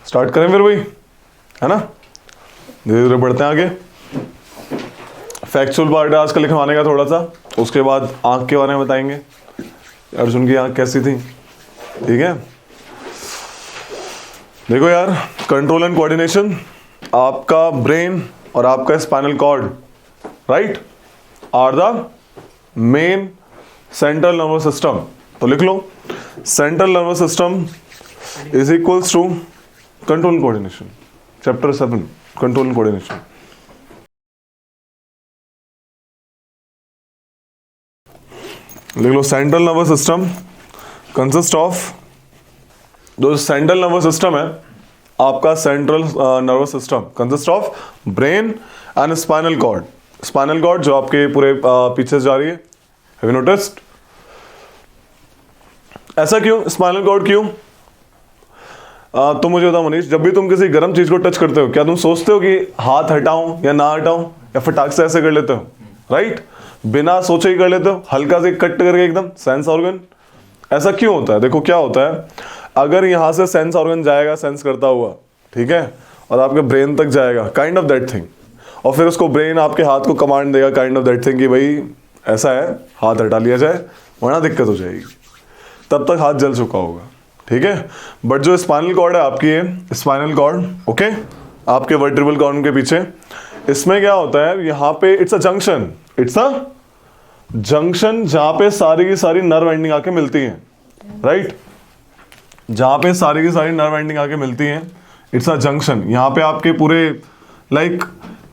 Start करें फिर भाई, है ना, धीरे धीरे बढ़ते हैं आगे। फैक्चुअल पार्ट है आज का लिखवाने का थोड़ा सा, उसके बाद आंख के बारे में बताएंगे, अर्जुन की आंख कैसी थी, ठीक है। देखो यार, कंट्रोल एंड कोऑर्डिनेशन, आपका ब्रेन और आपका spinal cord, right, are the main central nervous system. तो लिख लो, central nervous system is equals to control and coordination, chapter 7 control and coordination. लिख लो, central nervous system consist of, जो central nervous system है आपका, central nervous system consist of brain and spinal cord. Spinal cord जो आपके पूरे पीछे जा रही है, हैव यू नोटिस्ड? ऐसा क्यों, स्पाइनल कॉर्ड क्यों? तुम मुझे बताओ मनीष, जब भी तुम किसी गर्म चीज को टच करते हो, क्या तुम सोचते हो कि हाथ हटाऊं या ना हटाऊं, या फटाक से ऐसे कर लेते हो, राइट? बिना सोचे ही कर लेते हो, हल्का से कट करके एकदम, सेंस ऑर्गन। ऐसा क्यों होता है? देखो क्या होता है, अगर यहां से सेंस ऑर्गन जाएगा सेंस करता हुआ, ठीक है, और आपके ब्रेन तक जाएगा, काइंड ऑफ दैट थिंग, और फिर उसको ब्रेन आपके हाथ को कमांड देगा, काइंड ऑफ दैट थिंग, कि भाई ऐसा है, हाथ हटा लिया जाए वरना दिक्कत हो जाएगी। तब तक हाथ जल चुका होगा, ठीक है। बट जो स्पाइनल कॉर्ड है आपकी, है स्पाइनल कॉर्ड, ओके, आपके वर्टिब्रल कॉर्न के पीछे, इसमें क्या होता है, यहाँ पे it's a junction, it's a junction जहां पे सारी की सारी नर्व एंडिंग आके मिलती है, राइट, जहां पे सारी की सारी नर्व एंडिंग आके मिलती है, इट्स अ जंक्शन। यहाँ पे आपके पूरे लाइक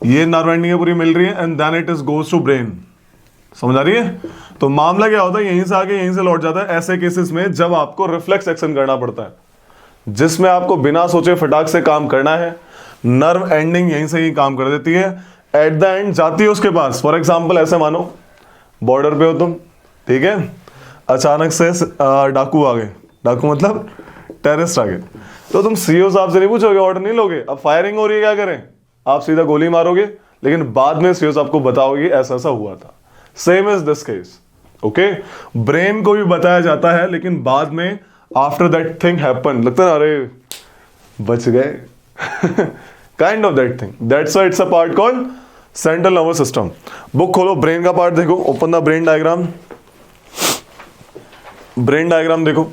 ये नर्व एंडिंग पूरी मिल रही है, and then it is goes to brain. समझ आ रही है? तो मामला क्या होता है, यहीं से आके यहीं से लौट जाता है ऐसे केसेस में जब आपको रिफ्लेक्स एक्शन करना पड़ता है, जिसमें आपको बिना सोचे फटाक से काम करना है, नर्व एंडिंग यहीं से ही काम कर देती है, एट द एंड जाती है उसके पास। फॉर एग्जाम्पल ऐसे मानो बॉर्डर पे हो तुम, ठीक है, अचानक से डाकू आ गए, डाकू मतलब टेररिस्ट आ गए, तो तुम सीओ साहब से नहीं पूछोगे, ऑर्डर नहीं लोगे, अब फायरिंग हो रही है क्या करें, आप सीधा गोली मारोगे, लेकिन बाद में सीओ साहब को बताओगे ऐसा ऐसा हुआ था। Same is this case, okay. Brain को भी बताया जाता है, लेकिन बाद में आफ्टर दैट थिंग हैपन, लगता है अरे बच गए, kind of that thing, that's why it's a part called central nervous system. Book खोलो, ब्रेन का पार्ट देखो, open the brain diagram. Brain diagram देखो,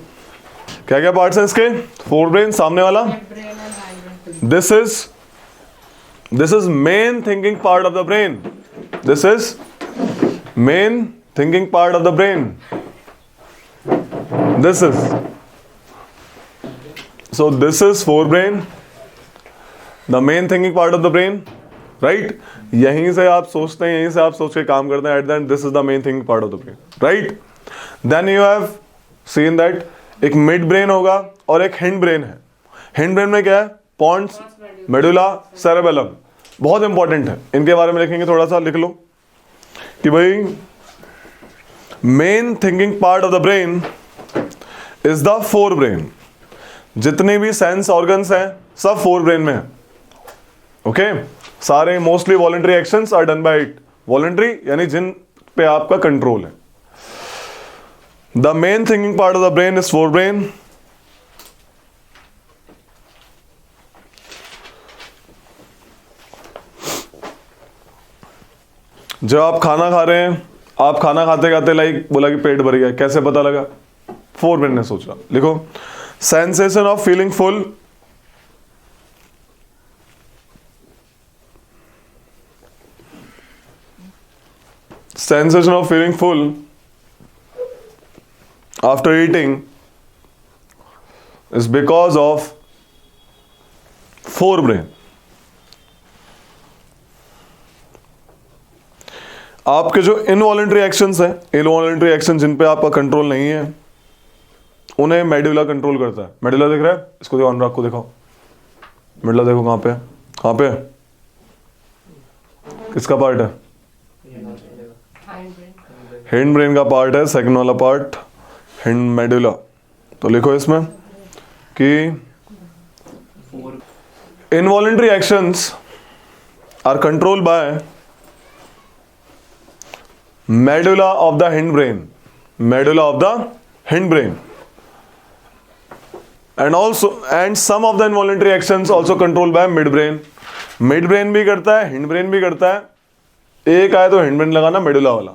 क्या क्या पार्ट्स हैं इसके, फोर ब्रेन सामने वाला, this is main thinking part of the brain, this is main thinking part of the brain, this is, so this is forebrain, the main thinking part of the brain, right? यहीं से आप सोचते हैं, यहीं से आप सोच के काम करते हैं, at the end this is the main thinking part of the brain, right? Then you have seen that एक मिड ब्रेन होगा और एक हिंड ब्रेन है। हिंड ब्रेन में क्या है, पॉन्स, मेडुला, सेरेबेलम, बहुत इंपॉर्टेंट है, इनके बारे में लिखेंगे थोड़ा सा, लिख लो कि भाई main thinking part of the brain is the fore brain. जितने भी सेंस ऑर्गन्स हैं सब फोर ब्रेन में है, ओके। सारे mostly voluntary actions are done by it, voluntary यानी जिन पे आपका कंट्रोल है। The main thinking part of the brain is forebrain. जब आप खाना खा रहे हैं, आप खाना खाते खाते लाइक बोला कि पेट भर गया, कैसे पता लगा, फोर ब्रेन ने सोचा। लिखो, sensation of feeling full, sensation of feeling full after eating is because of forebrain. आपके जो इनवॉलंटरी एक्शंस हैं, इनवॉलंटरी एक्शन जिन पे आपका कंट्रोल नहीं है, उन्हें मेडुला कंट्रोल करता है। मेडुला दिख रहा है, इसको देखो, अनुराग को दिखाओ, मेडुला देखो कहां पे है, कहां पे है, किसका पार्ट है, हिंड ब्रेन का पार्ट है, सेकंड वाला पार्ट हिंड मेडुला। तो लिखो इसमें कि involuntary actions are controlled by medulla of the hindbrain, medulla of the hindbrain. And some of the involuntary actions also control by midbrain. Midbrain भी करता है, hind brain भी करता है। एक आए तो हिंड ब्रेन लगाना, मेडुला वाला।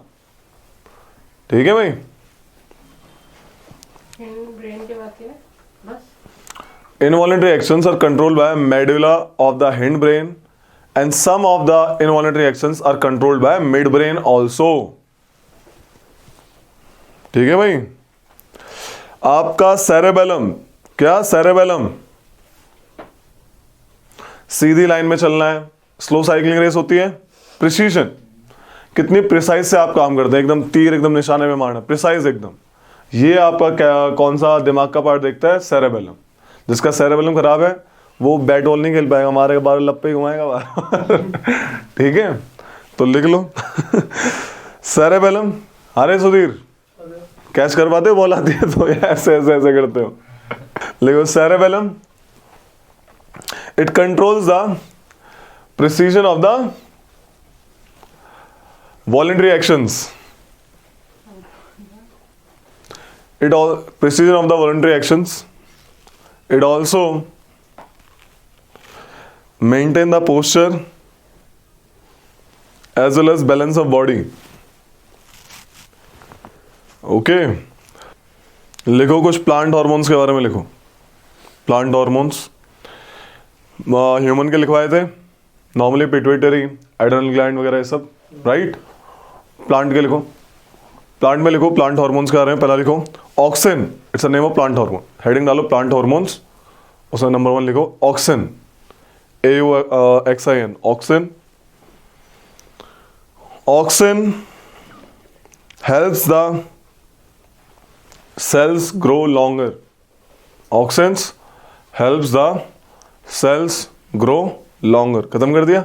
ठीक है भाई, ब्रेन के बात की ना बस। involuntary actions are controlled by medulla of the hindbrain and some of the involuntary actions are controlled by midbrain also। ठीक है भाई, आपका सेरेबेलम, क्या सेरेबेलम सीधी लाइन में चलना है, स्लो साइकिलिंग रेस होती है, प्रिसीजन, कितनी प्रिसाइज से आप काम करते हैं, एकदम तीर एकदम निशाने में मारना, प्रिसाइज एकदम। ये आपका कौन सा दिमाग का पार्ट देखता है, सेरेबेलम। जिसका सेरेबेलम खराब है वो बैट बॉल नहीं खेल पाएगा, मारेगा बार लप्पे घुमाएगा ठीक है, तो लिख लो सेरेबेलम। अरे सुधीर, कैच कर पाते हो, बॉल आती है तो ऐसे ऐसे ऐसे करते हो। लिखो cerebellum, it controls the precision of the voluntary actions, precision of the voluntary actions. It also maintain the posture as well as balance of body। Okay, लिखो कुछ प्लांट हॉर्मोन्स के बारे में लिखो। प्लांट हॉर्मोन्स ह्यूमन के लिखवाए थे, normally pituitary, adrenal gland वगैरह ये सब, राइट। प्लांट के लिखो, प्लांट में लिखो प्लांट हॉर्मोन्स के बारे में। पहला लिखो auxin, it's a name of plant hormone. Heading डालो प्लांट हार्मोन्स, उसमें नंबर 1 लिखो auxin, AUXIN, auxin. Auxin helps the cells grow longer. Auxins helps the cells grow longer. खत्म कर दिया,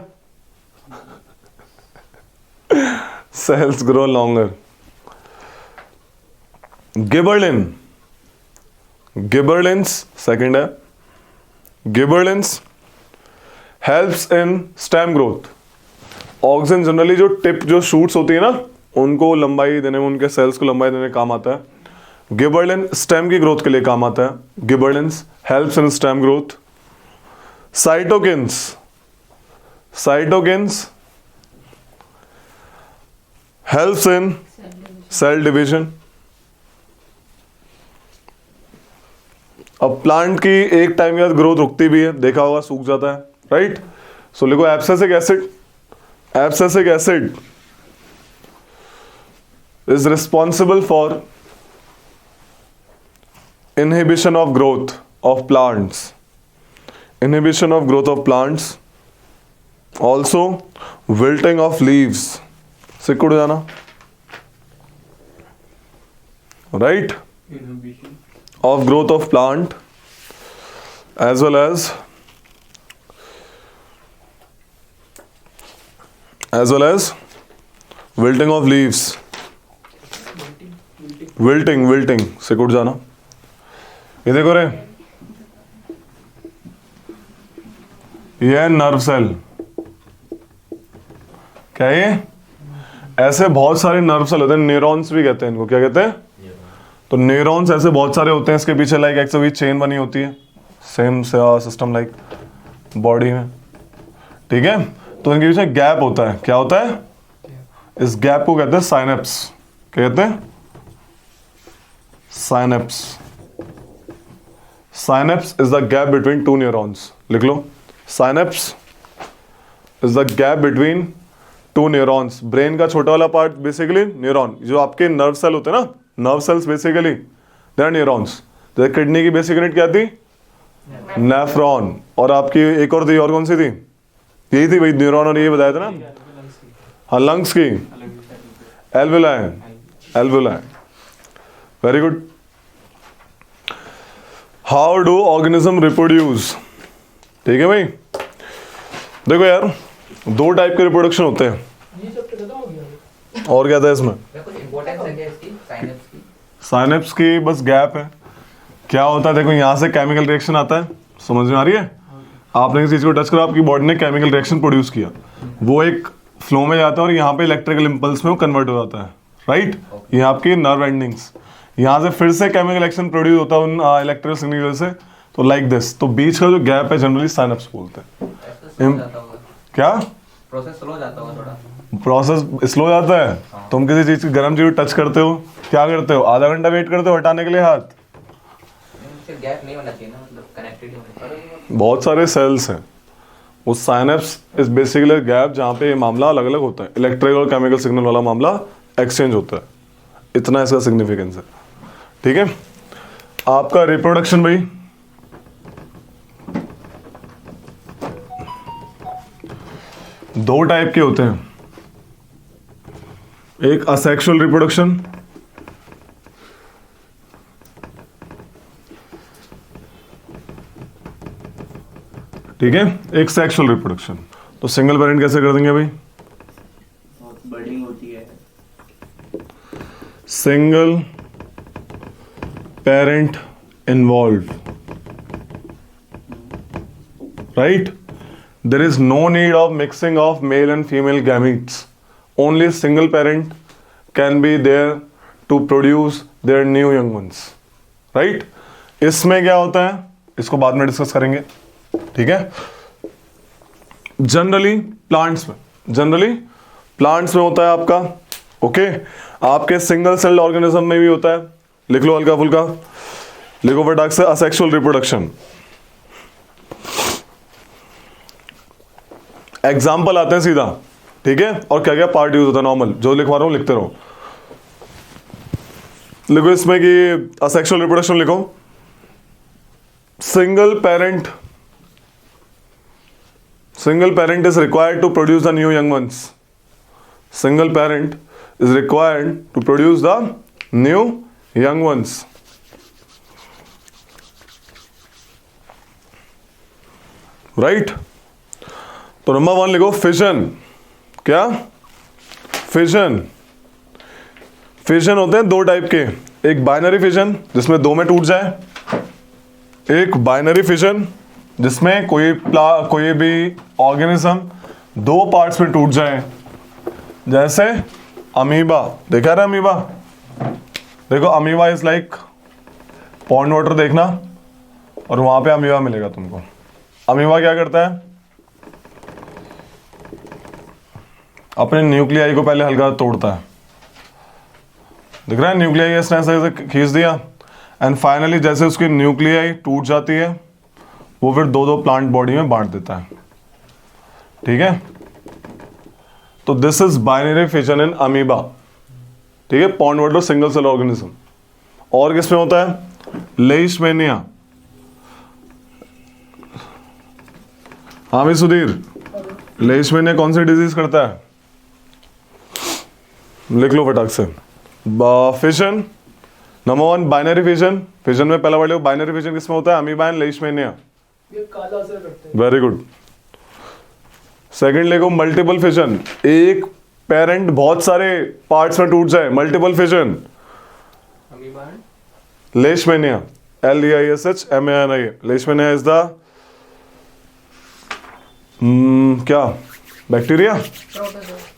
cells grow longer. Gibberellin, gibberellins second है। Gibberellins helps in stem growth. Auxin generally जो tip जो shoots होती है ना, उनको लंबाई देने में, उनके सेल्स को लंबाई देने में काम आता है। गिबरलिन स्टेम की ग्रोथ के लिए काम आता है। Gibberellins helps in stem growth. Cytokinins, cytokinins helps in cell division. अब प्लांट की एक टाइम के बाद ग्रोथ रुकती भी है, देखा होगा, सूख जाता है, राइट। सो लिखो abscisic acid, abscisic acid is responsible for inhibition of growth of plants, inhibition of growth of plants, also wilting of leaves, सिकुड़ जाना, right, of growth of plant as well as wilting of leaves, wilting सिकुड़ जाना। ये देखो रे, ये है nerve cell. क्या ये? ऐसे बहुत सारे नर्व सेल होते हैं, न्यूरॉन्स भी कहते हैं इनको। क्या कहते हैं? तो न्यूरॉन्स ऐसे बहुत सारे होते हैं, इसके पीछे लाइक एक चेन बनी होती है, सेम सिस्टम लाइक बॉडी में, ठीक है। तो इनके पीछे गैप होता है। क्या होता है? इस गैप को कहते हैं साइनेप्स। क्या कहते हैं? Synapse. Synapse is the gap between two neurons. लिख लो, synapse is the gap between two neurons. Brain का छोटा वाला पार्ट बेसिकली न्यूरॉन, जो आपके नर्व सेल होते हैं ना, nerve cells basically they are neurons. जैसे किडनी की बेसिक यूनिट क्या थी? नेफ्रॉन। और आपकी एक और थी, और कौन सी थी? यही थी भाई, न्यूरॉन, और ये बताया था ना, हाँ, लंग्स की alveoli, alveoli. Very good. How do organism reproduce? ठीक है भाई, देखो यार, दो टाइप के रिप्रोडक्शन होते हैं। और क्या था इसमें? साइनेप्स की बस गैप है। क्या होता है देखो, यहां से केमिकल रिएक्शन आता है, समझ में आ रही है? आपने किसी चीज को टच करा, आपकी बॉडी ने केमिकल रिएक्शन प्रोड्यूस किया, वो एक फ्लो में जाता है और यहाँ पे इलेक्ट्रिकल इंपल्स में वो कन्वर्ट हो जाता है, राइट। ये आपकी नर्व एंडिंग्स। यहाँ से फिर से केमिकल रिएक्शन प्रोड्यूस होता है उन इलेक्ट्रिकल सिग्नल से, तो लाइक दिस, तो बीच का जो गैप है जनरली साइनप्स बोलते हैं। ऐसा स्लो जाता होगा, क्या प्रोसेस स्लो जाता होगा थोड़ा। प्रोसेस स्लो जाता है? तुम किसी चीज की गर्म चीज टच करते हो, क्या करते हो, आधा घंटा वेट करते हो हटाने के लिए हाथ? गैप नहीं होना चाहिए ना, मतलब कनेक्टेड होना चाहिए। बहुत सारे सेल्स हैं। वो साइनेप्स इज बेसिकली गैप जहाँ पे ये मामला अलग अलग होता है, इलेक्ट्रिकल और केमिकल सिग्नल वाला मामला एक्सचेंज होता है। इतना इसका सिग्निफिकेंस है। ठीक है, आपका रिप्रोडक्शन भाई दो टाइप के होते हैं, एक असेक्सुअल रिप्रोडक्शन, ठीक है, एक सेक्सुअल रिप्रोडक्शन। तो सिंगल पेरेंट कैसे कर देंगे भाई? बहुत बर्डिंग होती है। Single parent involve, right? There is no need of mixing of male and female gametes, only single parent can be there to produce their new young ones, right? इसमें क्या होता है इसको बाद में डिस्कस करेंगे, ठीक है? जनरली प्लांट्स में होता है आपका, ओके? आपके सिंगल सेल्ड ऑर्गेनिज्म में भी होता है। लिख लो हल्का फुल्का, लिखो फटाक से, असेक्सुअल रिप्रोडक्शन। एग्जाम्पल आते हैं सीधा, ठीक है? और क्या क्या पार्ट यूज होता है, नॉर्मल जो लिखवा रहा हूं लिखते रहो। लिखो इसमें कि असेक्सुअल रिप्रोडक्शन लिखो, single parent is required to produce the new young ones. Single parent is required to produce the new young ones. Right? तो नंबर 1 लिखो फिजन। क्या? फिजन होते हैं दो टाइप के, एक बाइनरी फिजन जिसमें दो में टूट जाए, एक बाइनरी फिजन जिसमें कोई भी ऑर्गेनिज्म दो पार्ट्स में टूट जाए, जैसे अमीबा। देखा रहा अमीबा? देखो amoeba is like pond water, देखना, और वहां पे अमीबा मिलेगा तुमको। अमीबा क्या करता है, अपने न्यूक्लियाई को पहले हल्का तोड़ता है, दिख रहा है? न्यूक्लियाई इसने ऐसे खींच दिया, एंड फाइनली जैसे उसकी न्यूक्लियाई टूट जाती है वो फिर दो प्लांट बॉडी में बांट देता है, ठीक है? तो this is binary fission in amoeba, ठीक है? Pond water single cell organism. और किसमें होता है? लेइशमेनिया। हाँ भाई सुधीर, लेइशमेनिया कौन सी डिजीज करता है? लिख लो फटाक से। फिजन नंबर 1 बाइनरी फिजन में पहला वर्ड बाइनरी फिजन किसमें होता है? Amoeba and leishmania. ये काला असर करते हैं। Very good. सेकंड लेगो मल्टीपल फिजन, एक पेरेंट बहुत सारे पार्ट्स में टूट जाए, multiple fission. Amoeba leishmania, LEISHMANIA। Leishmania is the क्या bacteria,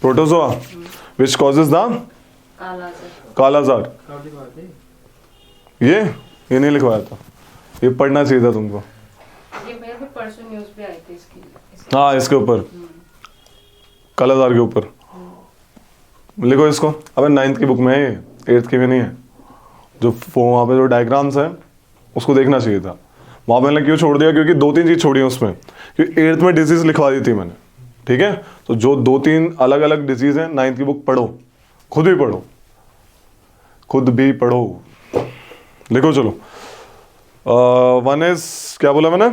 protozoa which causes the kala azar. ये नहीं लिखवाया था, ये पढ़ना चाहिए था तुमको। ये मेरे को परसों न्यूज़ पे आई थी इसकी। हाँ इसके ऊपर, कालाजार के ऊपर लिखो इसको। अबे 9th की बुक में है ये, 8th की भी नहीं है। जो वहाँ पे जो डायग्राम्स हैं उसको देखना चाहिए था। वहाँ पे मैंने क्यों छोड़ दिया, क्योंकि 2-3 चीज़ छोड़ी है उसमें, क्योंकि 8th में डिजीज लिखवा दी थी मैंने, ठीक है? तो जो 2-3 अलग अलग डिजीज हैं 9th की बुक पढ़ो, खुद भी पढ़ो, खुद भी पढ़ो। लिखो चलो। 1 इज क्या बोला मैंने?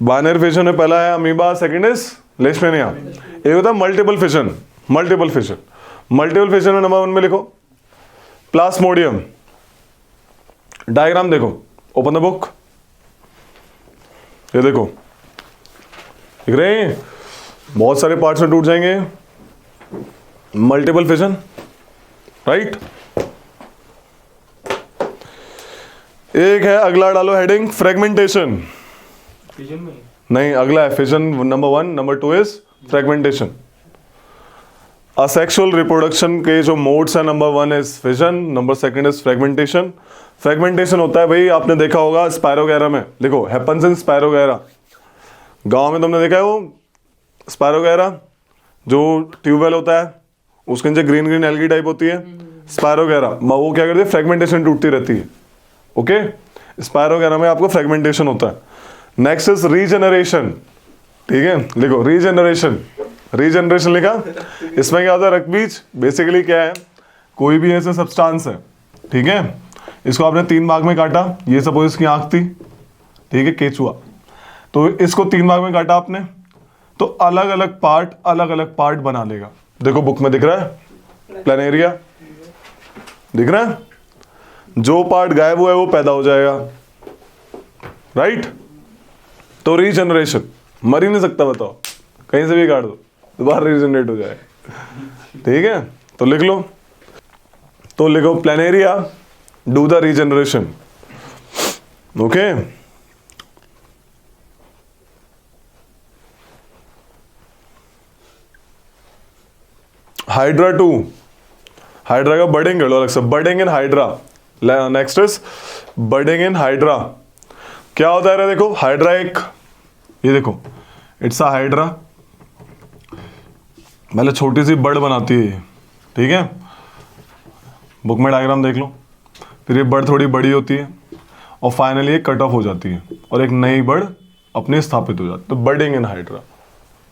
बाइनरी फिजन में पहला है अमीबा, सेकंड इज लेइशमेनिया। एक होता है मल्टीपल फिजन में नंबर 1 में लिखो प्लास्मोडियम। डायग्राम देखो, ओपन द बुक, ये देखो, दिख रहे हैं? बहुत सारे पार्ट्स में टूट जाएंगे, मल्टीपल फिजन, राइट? एक है, अगला डालो हेडिंग, फ्रेगमेंटेशन। फिजन में नहीं, अगला है fission number 1, number 2 is fragmentation. Asexual reproduction के जो मोड्स है, number 1 is fission, number 2 is fragmentation. Fragmentation होता है भाई, आपने देखा होगा स्पायरोगैरा में, देखो हैपेंस इन स्पायरोगैरा। गांव में तुमने देखा है वो स्पायरोगैरा जो ट्यूबवेल होता है, उसके नीचे ग्रीन ग्रीन एल्गी टाइप होती है, स्पायरोगैरा। वो क्या करती है, फ्रेगमेंटेशन टूटती रहती है। ओके, स्पायरोगैरा में आपको फ्रेगमेंटेशन होता है। Next is regeneration. ठीक है, लिखो रीजनरेशन। रीजनरेशन लिखा, इसमें क्या होता है, रक्त बीज बेसिकली क्या है, कोई भी ऐसा सब्सटेंस है, ठीक है, इसको आपने 3 भाग में काटा, ये सपोज इसकी आंख थी, ठीक है, केचुआ, तो इसको 3 भाग में काटा आपने, तो अलग अलग पार्ट बना लेगा। देखो बुक में दिख रहा है प्लेनेरिया, दिख रहा है, जो पार्ट गायब हुआ है वो पैदा हो जाएगा, राइट। तो रीजनरेशन, मर ही नहीं सकता, बताओ, कहीं से भी काट दो दोबारा रीजनरेट हो जाए, ठीक है। तो लिख लो, तो लिखो planaria do the regeneration. Okay, hydra 2, hydra का बर्डिंग कर लो अलग से, budding in hydra. Next is budding in hydra. क्या होता है, देखो हाइड्रा एक, ये देखो इट्स अ हाइड्रा, पहले छोटी सी बर्ड बनाती है ये, ठीक है, बुक में डायग्राम देख लो, फिर ये बर्ड थोड़ी बड़ी होती है और फाइनली ये कट ऑफ हो जाती है और एक नई बर्ड अपनी स्थापित हो जाती है। तो budding in hydra,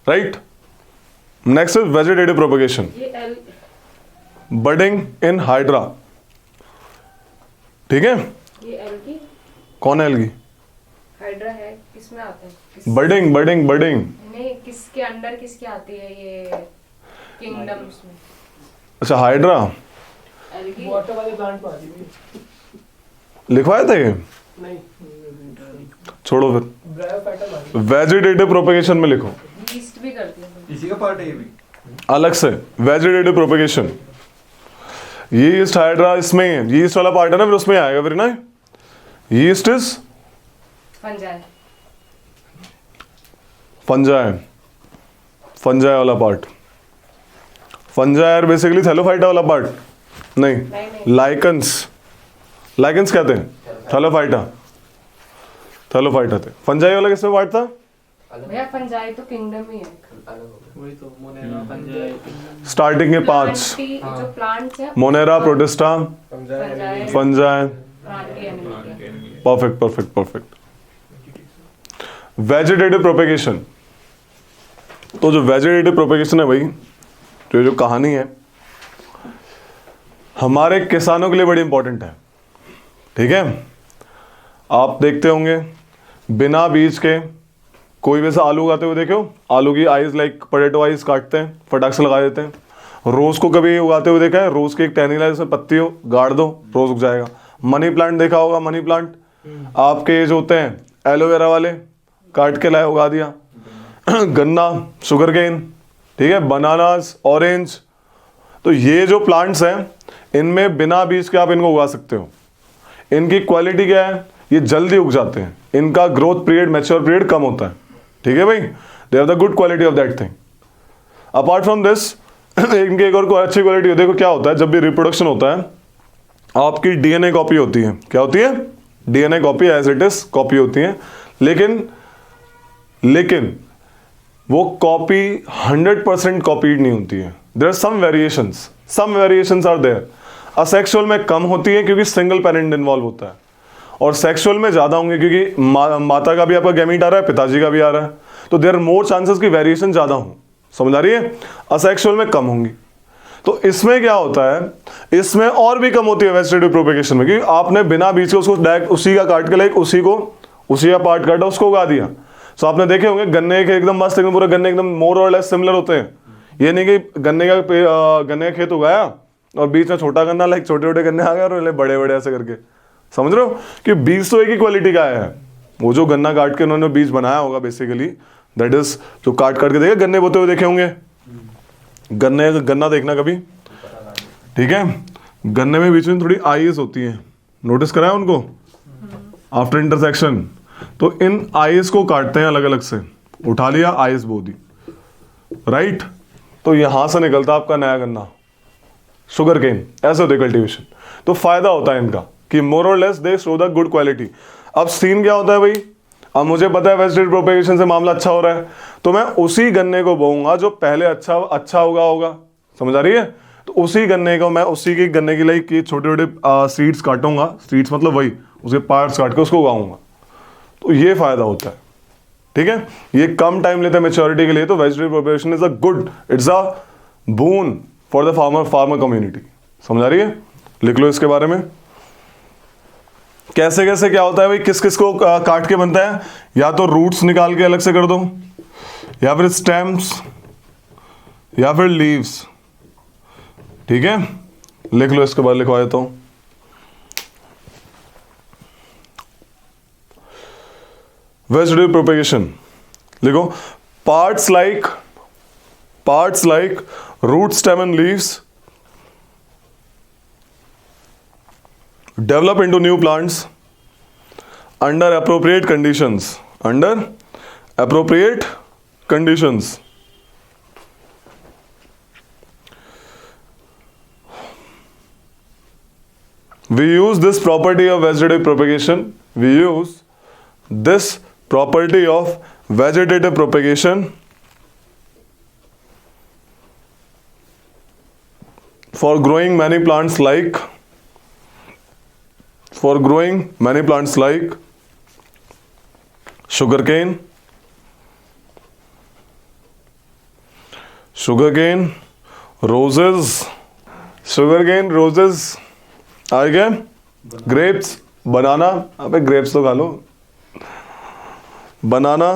right. Next is vegetative propagation, ये एल बर्डिंग इन हाइड्रा, ठीक है। ये एल्गी कौन है एल्गी? हाइड्रा है, किसमें आता है? बर्डिंग बर्डिंग बर्डिंग, नहीं, किसके अंडर किसके आती है ये किंगडम्स में? अच्छा हाइड्रा एल्गी वाटर वाले प्लांट में आती है। लिखवाया था ये, नहीं, छोड़ो फिर, ब्रायोफाइटा वाली। वेजिटेटिव प्रोपगेशन में लिखो, यीस्ट भी करती है। इसी का पार्ट है ये भी। अलग से वेजिटेटिव प्रोपगेशन। यीस्ट हाइड्रा इसमें है, यीस्ट वाला पार्ट है ना, फिर उसमें आएगा फिर ना, yeast is fungi, fungi, fungi वाला पार्ट, फंजाई बेसिकली थैलोफाइटा वाला पार्ट नहीं, नहीं। लाइकन्स, लाइकन्स कहते हैं, थैलोफाइटा, थैलोफाइटा थे। फंजाई वाला किसमें पार्ट था? भैया फंजाई तो किंगडम ही है। अलग हो गया। वही तो मोनेरा, फंजाई। स्टार्टिंग के 5 प्लांटी जो प्लांट्स है, Monera, protista, fungi, fungi, Plantae animal. Perfect perfect perfect. Vegetative propagation, तो जो वेजिटेटिव प्रोपेगेशन है भाई, जो कहानी है हमारे किसानों के लिए बड़ी इंपॉर्टेंट है, ठीक है। आप देखते होंगे बिना बीज के कोई वैसा आलू उगाते हुए देखे हो, आलू की आइज लाइक पोटैटो आइज काटते हैं, फटाक से लगा देते हैं। रोज को कभी उगाते हुए देखा है? रोज की एक टहनी ला, जिसमें पत्ती हो, गाड़ दो, रोज उग जाएगा। मनी प्लांट देखा होगा, मनी प्लांट आपके जो होते हैं एलोवेरा वाले, काट के लाए उगा दिया। गन्ना, शुगर केन, ठीक है, बनानास, ऑरेंज, तो ये जो प्लांट्स हैं इनमें बिना बीज के आप इनको उगा सकते हो। इनकी क्वालिटी क्या है, ये जल्दी उग जाते हैं, इनका ग्रोथ पीरियड, मैच्योर पीरियड कम होता है, ठीक है भाई। They have the good quality of that thing. Apart from this इनकी एक और अच्छी क्वालिटी है, देखो क्या होता है, जब भी रिप्रोडक्शन होता है आपकी डीएनए कॉपी होती है। क्या होती है? DNA copy, as it is copy होती है, लेकिन वो कॉपी 100% कॉपीड नहीं होती है। There are some variations are there. Asexual में कम होती है क्योंकि सिंगल पेरेंट इन्वॉल्व होता है, और सेक्सुअल में ज्यादा होंगे क्योंकि माता का भी आपका गैमीट आ रहा है, पिताजी का भी आ रहा है, तो देयर आर मोर चांसेस की वेरिएशन ज्यादा हो। समझ आ रही है? असेक्सुअल में कम होंगी। तो इसमें क्या होता है, इसमें और भी कम होती है वेजिटेटिव प्रोपेगेशन में, क्योंकि आपने बिना बीज के उसको डायरेक्ट उसी का काट के लाइक उसी का पार्ट काटा, उसको उगा दिया। सो आपने देखे होंगे गन्ने के एकदम मस्त, एकदम पूरे गन्ने एकदम मोर और लेस सिमिलर होते हैं। ये नहीं कि गन्ने का खेत उगाया और बीच में छोटा गन्ना, लाइक छोटे छोटे गन्ने आ गए और बड़े बड़े ऐसे करके, समझ रहे हो कि बीज तो एक ही क्वालिटी का आया है। वो जो गन्ना काट के उन्होंने बीज बनाया होगा बेसिकली, दैट इज जो काट के देखे, गन्ने बोते हुए देखे होंगे, गन्ना देखना कभी, ठीक है। गन्ने में बीच में थोड़ी आईज होती है, नोटिस करा है उनको आफ्टर इंटरसेक्शन। तो इन आईज को काटते हैं अलग अलग से, उठा लिया, आईज बो दी, राइट। तो यहां से निकलता आपका नया गन्ना, शुगर केन, ऐसे होते कल्टीवेशन। तो फायदा होता है इनका, कि मोर और less they show the good quality. अब सीन क्या होता है भाई, अब मुझे पता है वेजिटेटिव प्रोपेगेशन से मामला अच्छा हो रहा है, तो मैं उसी गन्ने को बोऊंगा जो पहले अच्छा होगा। समझ आ रही है? तो उसी गन्ने को मैं उसी की गन्ने की लाइक ये छोटे छोटे सीड्स काटूंगा, सीड्स मतलब वही उसके पार्ट्स काट के उसको उगाऊंगा, तो ये फायदा होता है। ठीक है, ये कम टाइम लेता है मेच्योरिटी के लिए, तो vegetative propagation is a good, it's a boon for the farmer community. समझ आ रही है? लिख लो इसके बारे में कैसे कैसे क्या होता है भाई, किस किस को काट के बनता है, या तो रूट्स निकाल के अलग से कर दो, या फिर स्टेम्स, या फिर लीव्स। ठीक है, लिख लो इसके बाद लिखवा देता हूं। वेजिटेटिव प्रोपेगेशन लिखो, parts like root, stem and leaves develop into new plants under appropriate conditions. We use this property of vegetative propagation for growing many plants like sugarcane, roses, आ गया, grapes, banana, अबे grapes तो खा लो, banana,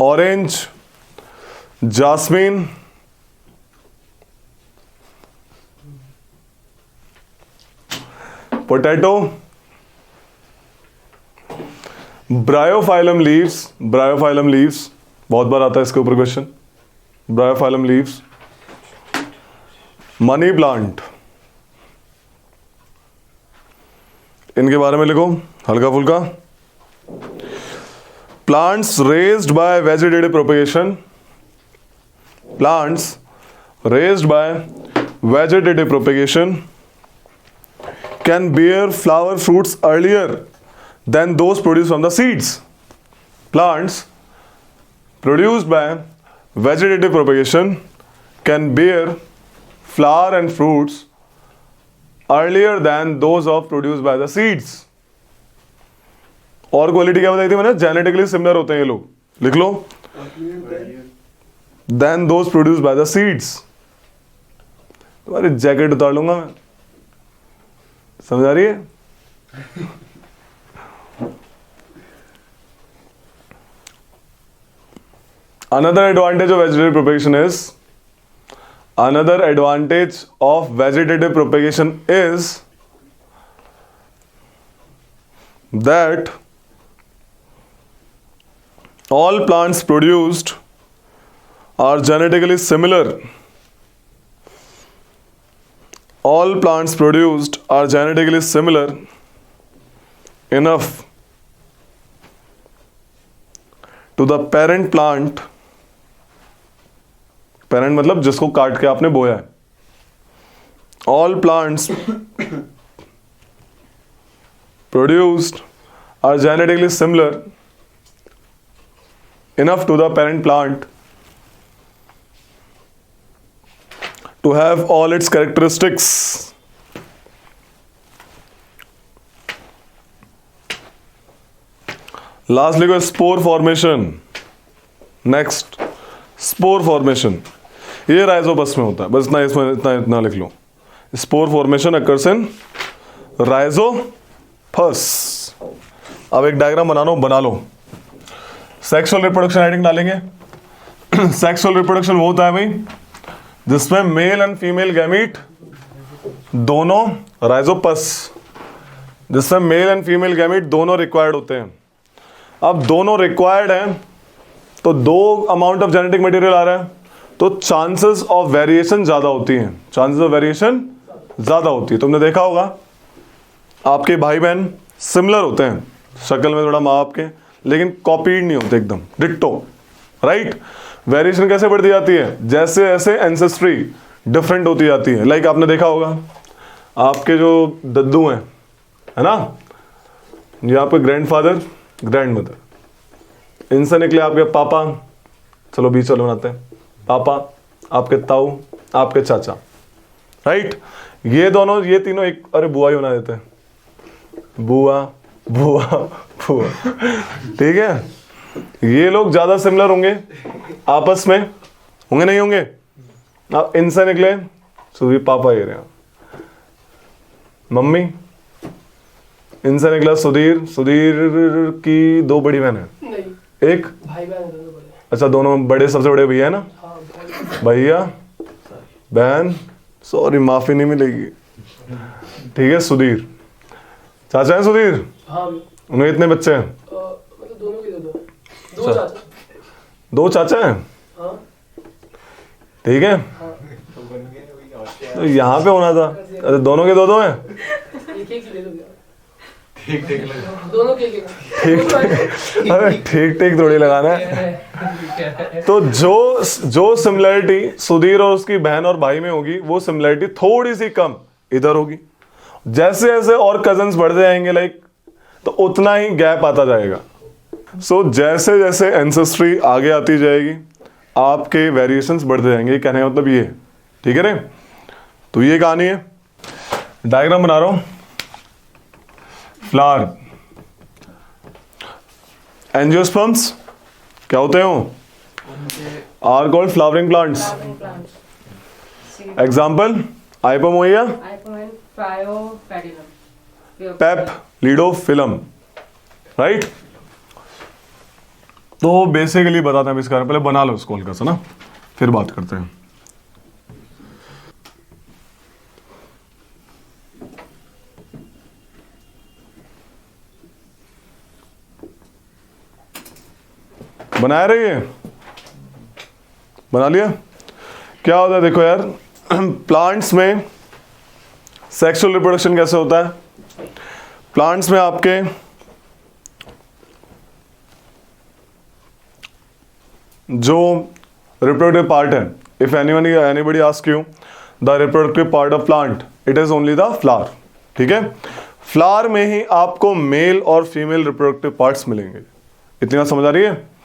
orange, jasmine, potato, Bryophyllum leaves बहुत बार आता है इसके ऊपर question, Bryophyllum leaves, money plant, इनके बारे में लिखो हल्का फुल्का। Plants raised bye vegetative propagation can bear flower fruits earlier than those produced from the seeds. Plants produced by vegetative propagation can bear flower and fruits earlier than those of produced by the seeds. और quality क्या बताई थी मैंने, genetically similar होते हैं ये लोग, लिख लो, than those produced by the seeds. तुम्हारी जैकेट उतार लूंगा मैं, समझ आ रही है? Another advantage of vegetative propagation is that all plants produced are genetically similar. All plants produced are genetically similar enough to the parent plant. Parent मतलब जिसको काट के आपने बोया है. All plants produced are genetically similar enough to the parent plant to have all its characteristics. Lastly, go spore formation. Next, spore formation. ये Rhizopus में होता है, बस इतना इसमें इतना लिख लो. Spore formation occurs in rhizopus. अब एक डायग्राम बना लो. सेक्सुअल रिप्रोडक्शन हेडिंग डालेंगे. सेक्सुअल रिप्रोडक्शन वो होता है भाई जिसमें मेल एंड फीमेल गैमीट दोनों, राइजोपस जिसमें मेल एंड फीमेल गैमीट दोनों रिक्वायर्ड होते हैं. अब दोनों रिक्वायर्ड हैं तो दो अमाउंट ऑफ जेनेटिक मटेरियल आ रहा है, तो चांसेस ऑफ वेरिएशन ज्यादा होती है. तुमने देखा होगा आपके भाई बहन सिमिलर होते हैं शक्ल में, थोड़ा माँ बाप के, लेकिन कॉपीड नहीं होते, एकदम डिट्टो, राइट. वेरिएशन कैसे बढ़ती जाती है, जैसे जैसे एंसेस्ट्री डिफरेंट होती जाती है. लाइक आपने देखा होगा आपके जो दद्दू हैं है ना। ये आपके ग्रैंडफादर, ग्रैंडमदर, इनसे निकले आपके पापा, चलो बीच वाले बनाते हैं, पापा, आपके ताऊ, आपके चाचा, राइट। ये दोनों, ये तीनों एक, अरे बुआ ही बना देते हैं, बुआ बुआ बुआ, ठीक है। ये लोग ज्यादा सिमिलर होंगे आपस में, होंगे नहीं होंगे। अब इनसे निकले सुधीर, पापा ये रहे, मम्मी, इनसे निकला सुधीर, सुधीर की 2 बड़ी बहन है, नहीं एक, भाई बहन दोनों बड़े। अच्छा दोनों बड़े, सबसे बड़े भैया है ना, हाँ भाई। भैया बहन, सॉरी माफी नहीं मिलेगी, ठीक है। सुधीर चाचा है, सुधीर, हाँ भी। उन्हें इतने बच्चे हैं, मतलब दोनों के दो चाचा। 2 चाचा हैं, हाँ ठीक है। तो यहाँ पे होना था, अरे दोनों के 2 हैं, एक एक ही ले लो यार। दोनों के एक ठीक, अरे ठीक ठीक थोड़ी लगाना है। तो जो सिमिलरिटी सुधीर और उसकी बहन और भाई में होगी, वो सिमिलरिटी थोड़ी सी कम इधर होगी। जैसे जैसे और कजन्स बढ़ते जाएंगे लाइक, तो उतना ही गैप आता जाएगा। सो जैसे जैसे एंसेस्ट्री आगे आती जाएगी, आपके वेरिएशंस बढ़ते जाएंगे, कहने का मतलब ये, ठीक है रे। तो ये कहानी है, डायग्राम बना रहा हूं। फ्लावर, एंजियोस्पर्म्स क्या होते हैं, are called flowering plants. Flowering plants. Example, Ipomoea, Ipomen, Phyllopedilum. पेप, लीडोफिलम, राइट। तो बेसिकली बताते हैं इसके बारे में, पहले बना लो इसको हल्का सा ना, फिर बात करते हैं। बनाया रही है, बना लिया। क्या होता है देखो यार, प्लांट्स में सेक्सुअल रिप्रोडक्शन कैसे होता है। प्लांट्स में आपके जो रिप्रोडक्टिव पार्ट है, if anybody ask you the reproductive part of plant, it is only the flower, ठीक है। फ्लावर में ही आपको मेल और फीमेल रिप्रोडक्टिव पार्ट्स मिलेंगे। इतनी बात समझ आ रही है।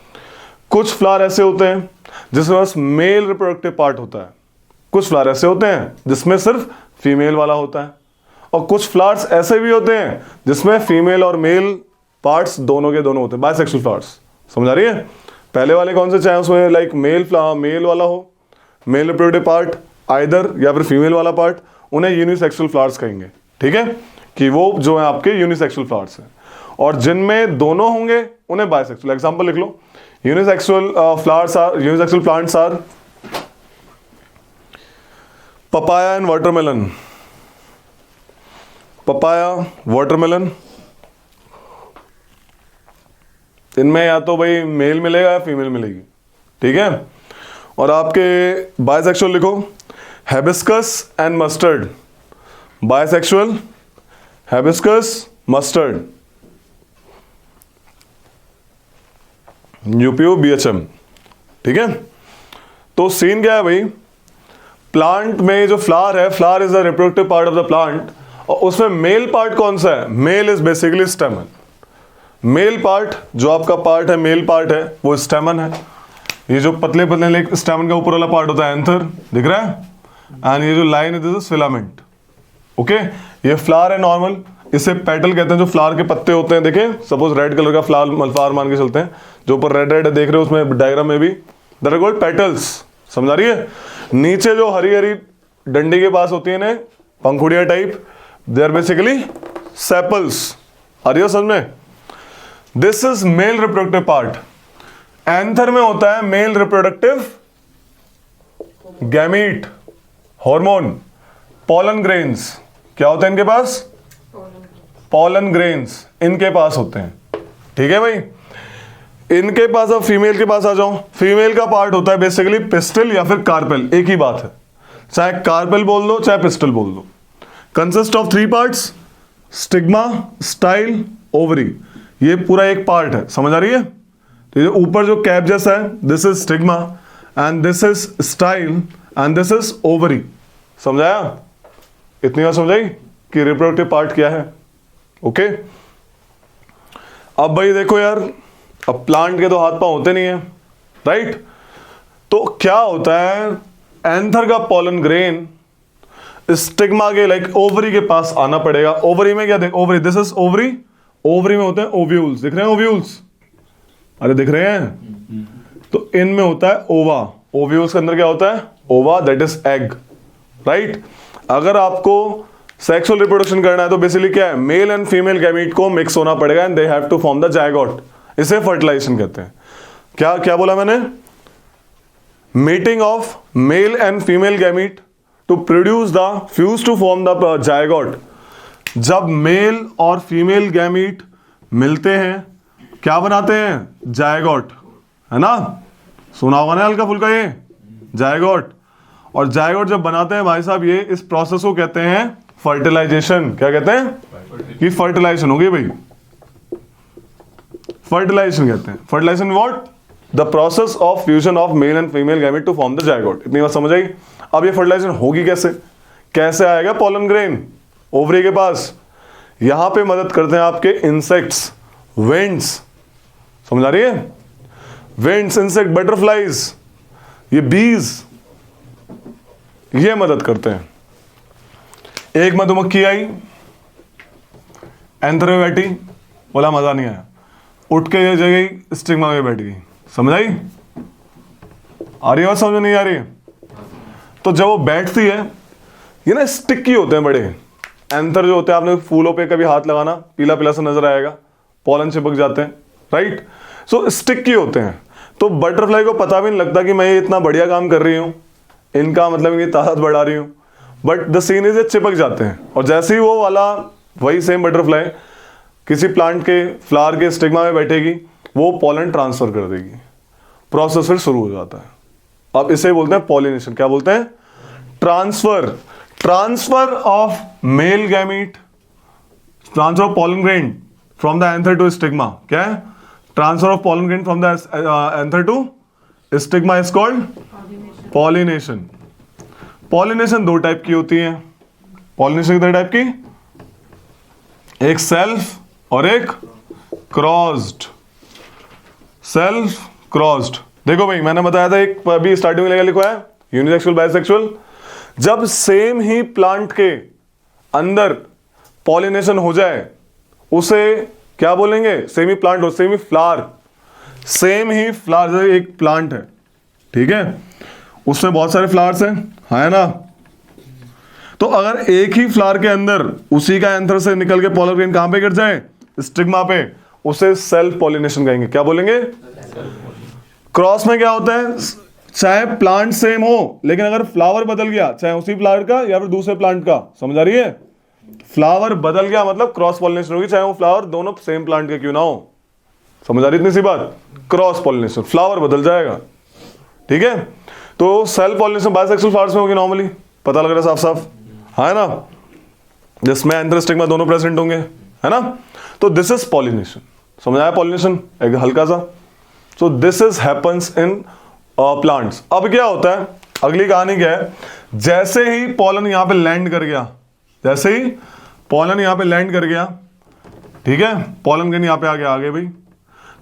कुछ फ्लावर ऐसे होते हैं जिसमें बस मेल रिप्रोडक्टिव पार्ट होता है, कुछ फ्लावर ऐसे होते हैं जिसमें सिर्फ फीमेल वाला होता है, और कुछ फ्लावर्स ऐसे भी होते हैं जिसमें फीमेल और मेल पार्ट्स दोनों के दोनों होते हैं, बायसेक्सुअल फ्लावर्स। समझ आ रही है। पहले वाले कौन से चाहे उसमें लाइक मेल वाला हो, मेल रिप्रोडक्टिव पार्ट आइदर, या फिर फीमेल वाला पार्ट, उन्हें यूनिसेक्सुअल फ्लावर्स कहेंगे, ठीक है, कि वो जो है आपके यूनिसेक्सुअल फ्लावर्स हैं। और जिनमें दोनों होंगे उन्हें बायसेक्सुअल। एग्जांपल लिख लो, unisexual flowers are, unisexual plants are papaya and watermelon, papaya, watermelon, इनमें या तो भाई मेल मिलेगा या फीमेल मिलेगी, ठीक है। और आपके बायसेक्सुअल लिखो, hibiscus and mustard, bisexual, hibiscus, mustard, UPO BHM, ठीक है। तो सीन क्या है भाई, प्लांट में जो फ्लावर है, flower is the reproductive part of the plant, और उसमें मेल पार्ट कौन सा है, male is basically stamen. Male part जो आपका पार्ट है, मेल पार्ट है, वो स्टेमन है। ये जो पतले पतले स्टेमन का ऊपर वाला पार्ट होता है एंथर, दिख रहा है, एंड ये जो लाइन है दिस इज फिलामेंट, ओके। ये फ्लावर है नॉर्मल, इसे पेटल कहते हैं, जो फ्लावर के पत्ते होते हैं, देखें सपोज रेड कलर का फ्लावर मान के चलते हैं, जो ऊपर रेड रेड देख रहे हो उसमें डायग्राम में भी, दैट आर कॉल्ड पेटल्स। समझ आ रही है। नीचे जो हरी हरी डंडी के पास होती है ना, पंखुड़िया type, they are basically sepals. आ रही हो समझ में। This is male reproductive part. Anther में होता है male reproductive gamete, hormone, pollen grains. क्या होता है इनके पास, पॉलन ग्रेन्स इनके पास होते हैं, ठीक है भाई। इनके पास, अब फीमेल के पास आ जाओ, फीमेल का पार्ट होता है बेसिकली पिस्टल या फिर कार्पेल, एक ही बात है, चाहे कार्पेल बोल दो चाहे पिस्टल बोल दो। Consist of 3 parts, stigma, style, ovary. ये पूरा एक पार्ट है, समझ आ रही है। तो ये ऊपर जो कैप जैसा है, this is stigma and this is style and this is ovary. समझाया, इतनी बात समझाई कि रिप्रोडक्टिव पार्ट क्या है। ओके, अब भाई देखो यार, अब प्लांट के तो हाथ पांव होते नहीं है, राइट? तो क्या होता है, एंथर का पॉलन ग्रेन स्टिग्मा के लाइक ओवरी के पास आना पड़ेगा। ओवरी में क्या देख, ovary, this is ovary, ovary में होते हैं ओव्यूल्स, दिख रहे हैं ओव्यूल्स, अरे दिख रहे हैं, तो इनमें होता है ओवा, ओव्यूल्स के अंदर क्या होता है, ओवा, दैट इज एग, राइट? अगर आपको सेक्सुअल रिप्रोडक्शन करना है तो बेसिकली क्या है, मेल एंड फीमेल गैमीट को मिक्स होना पड़ेगा and they have to form the zygote, इसे फर्टिलाइजेशन कहते हैं। क्या क्या बोला मैंने, meeting of male and female gamete to produce the fuse to form the zygote. जब मेल और फीमेल गैमीट मिलते हैं क्या बनाते हैं, जायगोट, है ना? सुना होगा ना हल्का फुल्का ये जायगोट। और जायगोट जब बनाते हैं भाई साहब, ये इस प्रोसेस को कहते हैं फर्टिलाइजेशन। क्या कहते हैं कि फर्टिलाइजेशन होगी भाई, फर्टिलाइजेशन कहते हैं। Fertilization what, the process of fusion of male and female gamete to form the zygote. इतनी बात समझ आई? अब ये फर्टिलाइजेशन होगी कैसे, कैसे आएगा पॉलन ग्रेन ओवरी के पास? यहां पे मदद करते हैं आपके इंसेक्ट्स, विंड्स, समझ आ रही है? विंड्स, इंसेक्ट, बटरफ्लाइज, ये बीज, ये मदद करते हैं। एक मधुमक्खी आई, एंथर में बैठी, बोला मजा नहीं आया, उठ के ये जगह स्टिग्मा में बैठ गई। समझ आई? आ रही है, समझ नहीं आ रही है? तो जब वो बैठती है, ये ना स्टिकी होते हैं बड़े एंथर जो होते हैं, आपने फूलों पे कभी हाथ लगाना, पीला पीला सा नजर आएगा, पॉलन चिपक जाते हैं, राइट? सो स्टिकी होते हैं। तो बटरफ्लाई को पता भी नहीं लगता कि मैं ये इतना बढ़िया काम कर रही हूं, इनका मतलब ये ताकत बढ़ा रही हूं, बट द सीन इज, ये चिपक जाते हैं। और जैसे ही वो वाला वही सेम बटरफ्लाई किसी प्लांट के फ्लावर के स्टिग्मा में बैठेगी, वो पॉलन ट्रांसफर कर देगी, प्रोसेस फिर शुरू हो जाता है। अब इसे बोलते हैं पॉलिनेशन। क्या बोलते हैं? Transfer, transfer of male gamete, transfer of pollen grain from the anther to stigma. क्या है? Transfer of pollen grain from the anther to stigma is called pollination. Pollination दो टाइप की होती है। पॉलिनेशन कितने टाइप की? एक सेल्फ और एक क्रॉस्ड। Self, crossed. देखो भाई, मैंने बताया था एक अभी स्टार्टिंग में लिखा है यूनिसेक्सुअल, बाइसेक्सुअल। जब सेम ही प्लांट के अंदर पॉलिनेशन हो जाए उसे क्या बोलेंगे? सेमी प्लांट हो, सेमी फ्लावर, सेम ही फ्लावर। एक प्लांट है, ठीक है, उसमें बहुत सारे फ्लावर्स हैं, है ना? तो अगर एक ही फ्लावर के अंदर उसी का एंथर से निकल के पॉलन ग्रेन कहां पे गिर जाए? स्टिग्मा पे, उसे सेल्फ पॉलिनेशन कहेंगे। क्या बोलेंगे? क्रॉस में क्या होता है, चाहे प्लांट सेम हो लेकिन अगर फ्लावर बदल गया, चाहे उसी प्लांट का या फिर दूसरे प्लांट का, समझ आ रही है? फ्लावर बदल गया मतलब क्रॉस पॉलिनेशन होगी, चाहे वो फ्लावर दोनों सेम प्लांट के क्यों ना हो। समझ आ रही इतनी सी बात? क्रॉस पॉलिनेशन, फ्लावर बदल जाएगा, ठीक है? तो सेल्फ पॉलिनेशन बाइसेक्सुअल फ्लावर्स में होगी नॉर्मली, पता लग रहा है साफ साफ, है ना? जिसमें एंथर स्टिग्मा दोनों प्रेजेंट होंगे, है ना? तो दिस इज पॉलिनेशन। समझ आया? पॉलिनेशन एक हल्का सा। सो this is happens in plants. अब क्या होता है, अगली कहानी क्या है? जैसे ही पॉलन यहां पे लैंड कर गया, जैसे ही पॉलन यहां पे लैंड कर गया, ठीक है, पॉलन ग्रेन यहां पे आ गया भाई,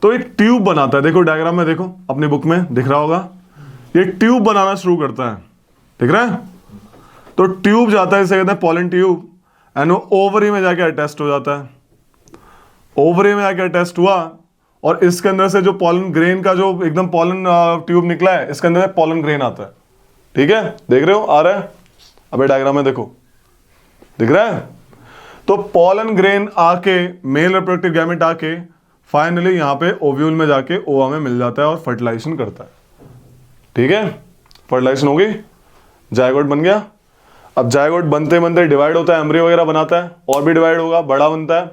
तो एक ट्यूब बनाता है। देखो डायग्राम में, देखो अपनी बुक में दिख रहा होगा, ये ट्यूब बनाना शुरू करता है, दिख रहा है? तो ट्यूब जाता है, इसे कहते हैं पॉलन ट्यूब, एंड वो ओवरी में जाके अटैच हो जाता है। ओवरी में जाके अटैच हुआ और इसके अंदर से जो पॉलन ग्रेन का जो एकदम पॉलन ट्यूब निकला है, इसके अंदर पॉलन ग्रेन आता है, ठीक है? देख रहे हो, आ रहा है? अबे डायग्राम में देखो, दिख रहा है? तो पॉलन ग्रेन आके, मेल रिप्रोडक्टिव गैमेट आके फाइनली यहां पे ओव्यूल में जाके ओवा में मिल जाता है और फर्टिलाइजेशन करता है, ठीक है? फर्टिलाइजेशन हो गई, जायगोट बन गया। अब जायगोट बनते बनते डिवाइड होता है, एम्ब्रियो वगैरह बनाता है, और भी डिवाइड होगा, बड़ा बनता है।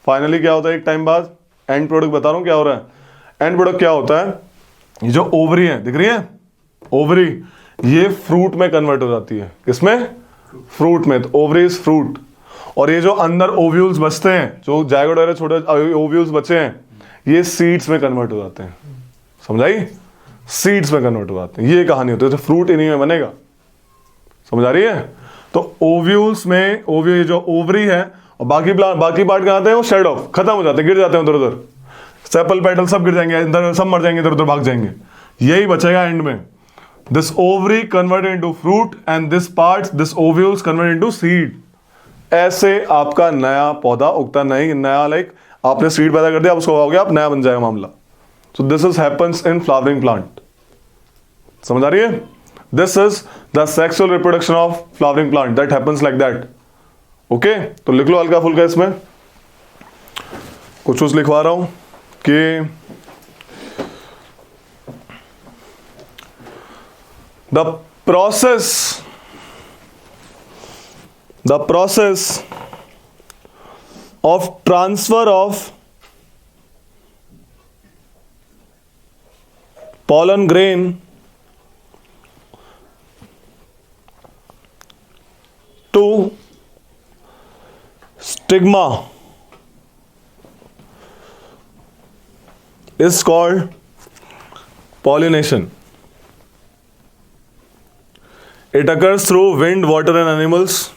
फाइनली क्या होता है, एक टाइम बाद एंड प्रोडक्ट बता रहा हूं क्या हो रहा है। एंड प्रोडक्ट क्या होता है, ये जो ओवरी है, दिख रही है ओवरी, ये फ्रूट में कन्वर्ट हो जाती है। किसमें? फ्रूट में। तो ओवरी इज फ्रूट। और ये जो अंदर ओव्यूल्स बचते हैं, जो जायगोट वगैरह छोटे ओव्यूल्स बचे हैं, ये सीड्स में कन्वर्ट हो जाते हैं। समझाई? सीड्स में कन्वर्ट हो जाते हैं। ये कहानी होती है, तो फ्रूट इन्हीं में बनेगा। समझ आ रही है? तो ओव्यूल्स में, ओव्यू जो ओवरी है, और बाकी पार्ट कहाँ आते हैं, वो शेड ऑफ, खत्म हो जाते हैं, गिर जाते हैं उधर उधर, सेपल पेटल सब गिर जाएंगे इधर, सब मर जाएंगे इधर उधर, भाग जाएंगे। यही बचेगा एंड में, this ovary convert into fruit and this part, this ovules convert into seed. ऐसे आपका नया पौधा उगता, नहीं नया लाइक आपने सीड पैदा कर दिया, आप उसको उगाओगे, आप नया बन जाएगा मामला। सो this is happens in flowering plant. समझ आ रही है? This is the sexual reproduction of flowering plant, that happens like that. Okay, तो लिख लो हल्का फुल्का इसमें कुछ लिखवा रहा हूं कि the process of transfer of pollen grain to stigma is called pollination. It occurs through wind, water and animals.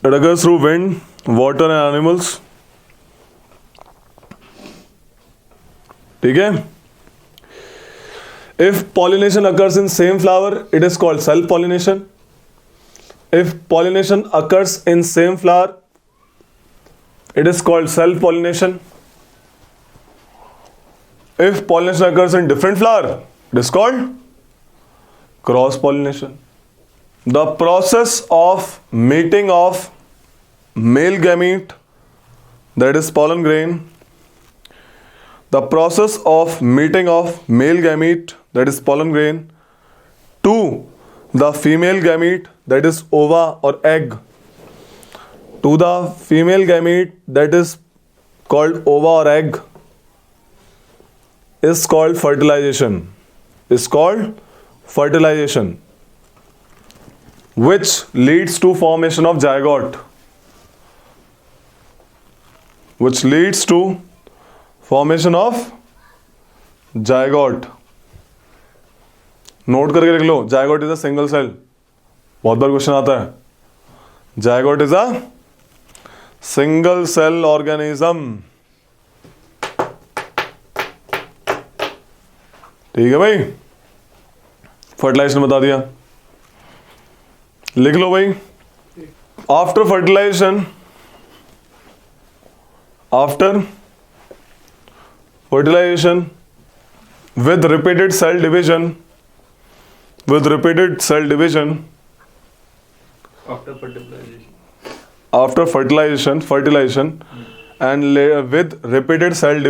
It occurs through wind, water and animals. ठीक है? If pollination occurs in same flower, it is called self-pollination. If pollination occurs in same flower, it is called self-pollination. If pollination occurs in different flower, it is called cross-pollination. The process of mating of male gamete, that is pollen grain, the process of mating of male gamete, that is pollen grain, to the female gamete, that is ova or egg, to the female gamete, that is called ova or egg, is called fertilization. Is called fertilization, which leads to formation of zygote. Which leads to formation of zygote. Note करके लिख लो, zygote is a single cell. बहुत बार question आता है, zygote is a single cell organism. ठीक है भाई, fertilisation बता दिया, लिख लो भाई। After fertilization with repeated cell division After fertilization and with repeated cell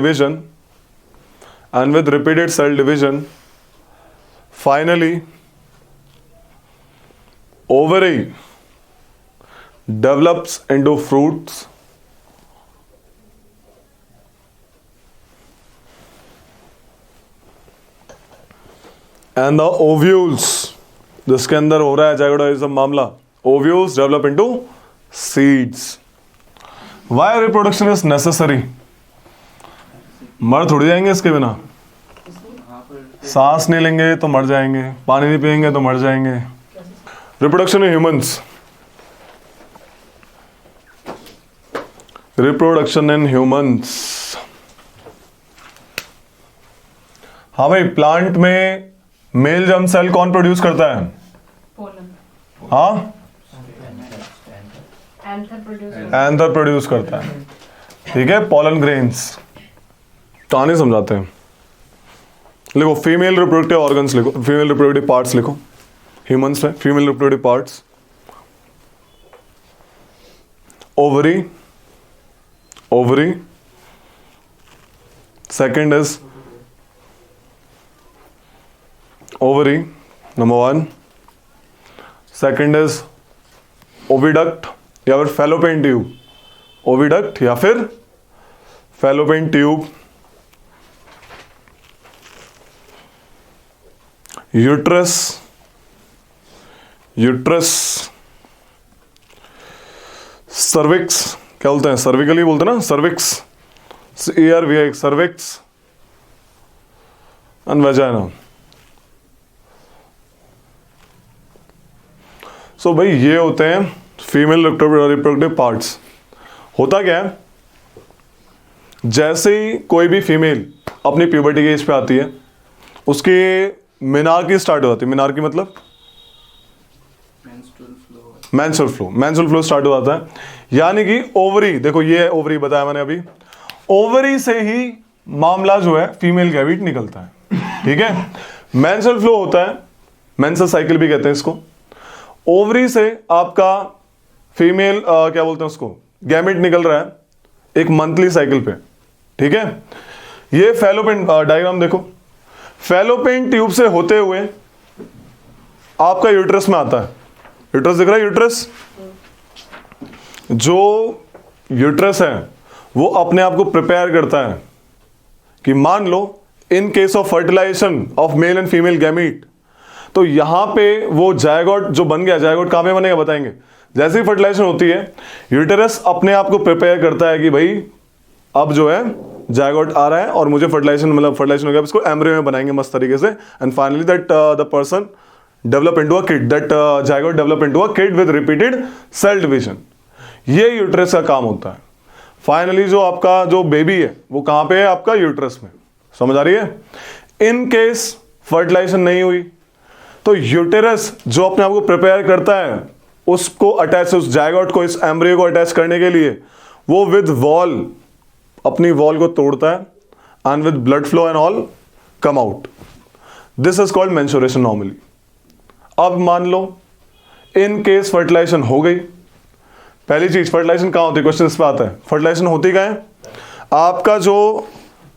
division, finally ovary develops into fruits, and the ovules, जिसके अंदर हो रहा है जाइगोटिज्म मामला, ovules develop into seeds. Why reproduction is necessary? मर थोड़ी जाएंगे इसके बिना, सांस नहीं लेंगे तो मर जाएंगे, पानी नहीं पिएंगे तो मर जाएंगे। Reproduction in humans, reproduction in humans. हाँ भाई, प्लांट में मेल जर्म सेल कौन प्रोड्यूस करता है? पोलन, हाँ, एंथर प्रोड्यूस करता है। ठीक है, पॉलन ग्रेन्स। कहानी समझाते हैं, लिखो फीमेल रिप्रोडक्टिव ऑर्गन्स, लिखो फीमेल रिप्रोडक्टिव पार्ट्स, लिखो ह्यूमंस में female reproductive parts, ovary, second is ovary, number 1. Second is oviduct या फिर fallopian tube, oviduct या फिर fallopian tube. uterus, cervix, क्या बोलते हैं, cervical ही बोलते हैं ना, cervix, ERVX, cervix and vagina. सो भाई ये होते हैं फीमेल रिप्रोडक्टिव पार्ट्स। होता क्या है, जैसे ही कोई भी फीमेल अपनी प्यूबर्टी के एज पे आती है, उसके मिनार्की स्टार्ट हो जाती है। मिनार्की मतलब मेंस्ट्रुअल फ्लो स्टार्ट हो जाता है। यानी कि ओवरी, देखो ये है ओवरी, बताया मैंने अभी, ओवरी से ही मामला जो है फीमेल गैविट निकलता है। ठीक है, मेंस्ट्रुअल फ्लो होता है, मेंस्ट्रुअल साइकिल भी कहते हैं इसको। ओवरी से आपका फीमेल क्या बोलते हैं उसको, गैमेट निकल रहा है एक मंथली साइकिल पे। ठीक है, ये फैलोपियन डायग्राम देखो, फैलोपियन ट्यूब से होते हुए आपका यूट्रस में आता है। यूट्रस दिख रहा है, यूट्रस, जो यूट्रस है वो अपने आप को प्रिपेयर करता है कि मान लो in case of fertilization of male and female gamete, तो यहां पे वो जायगोट जो बन गया, जायगोट कहां पे बनेगा बताएंगे। जैसे ही फर्टिलाइजेशन होती है, यूटेरस अपने आप को प्रिपेयर करता है कि भाई अब जो है जायगोट आ रहा है और मुझे फर्टिलाइजेशन, मतलब फर्टिलाइजेशन हो गया, इसको एम्ब्रियो में बनाएंगे मस्त तरीके से, and finally that the person develop into a kid, that zygote develop into a kid with repeated cell division. ये यूटेरस का काम होता है। फाइनली जो आपका जो बेबी है वो कहां पे है, आपका यूटेरस में। समझ आ रही है। इन केस फर्टिलाइजेशन नहीं हुई तो यूटेरस जो अपने आप को प्रिपेयर करता है उसको अटैच, उस जायगोट को, इस एम्ब्रियो को अटैच करने के लिए वो विद वॉल, अपनी वॉल को तोड़ता है, and with blood flow and all come out. This is called menstruation normally. अब मान लो इन केस फर्टिलाइजेशन हो गई, पहली चीज फर्टिलाइजेशन कहां होती है, क्वेश्चन इस पे आता है। फर्टिलाइजेशन होती कहां है, आपका जो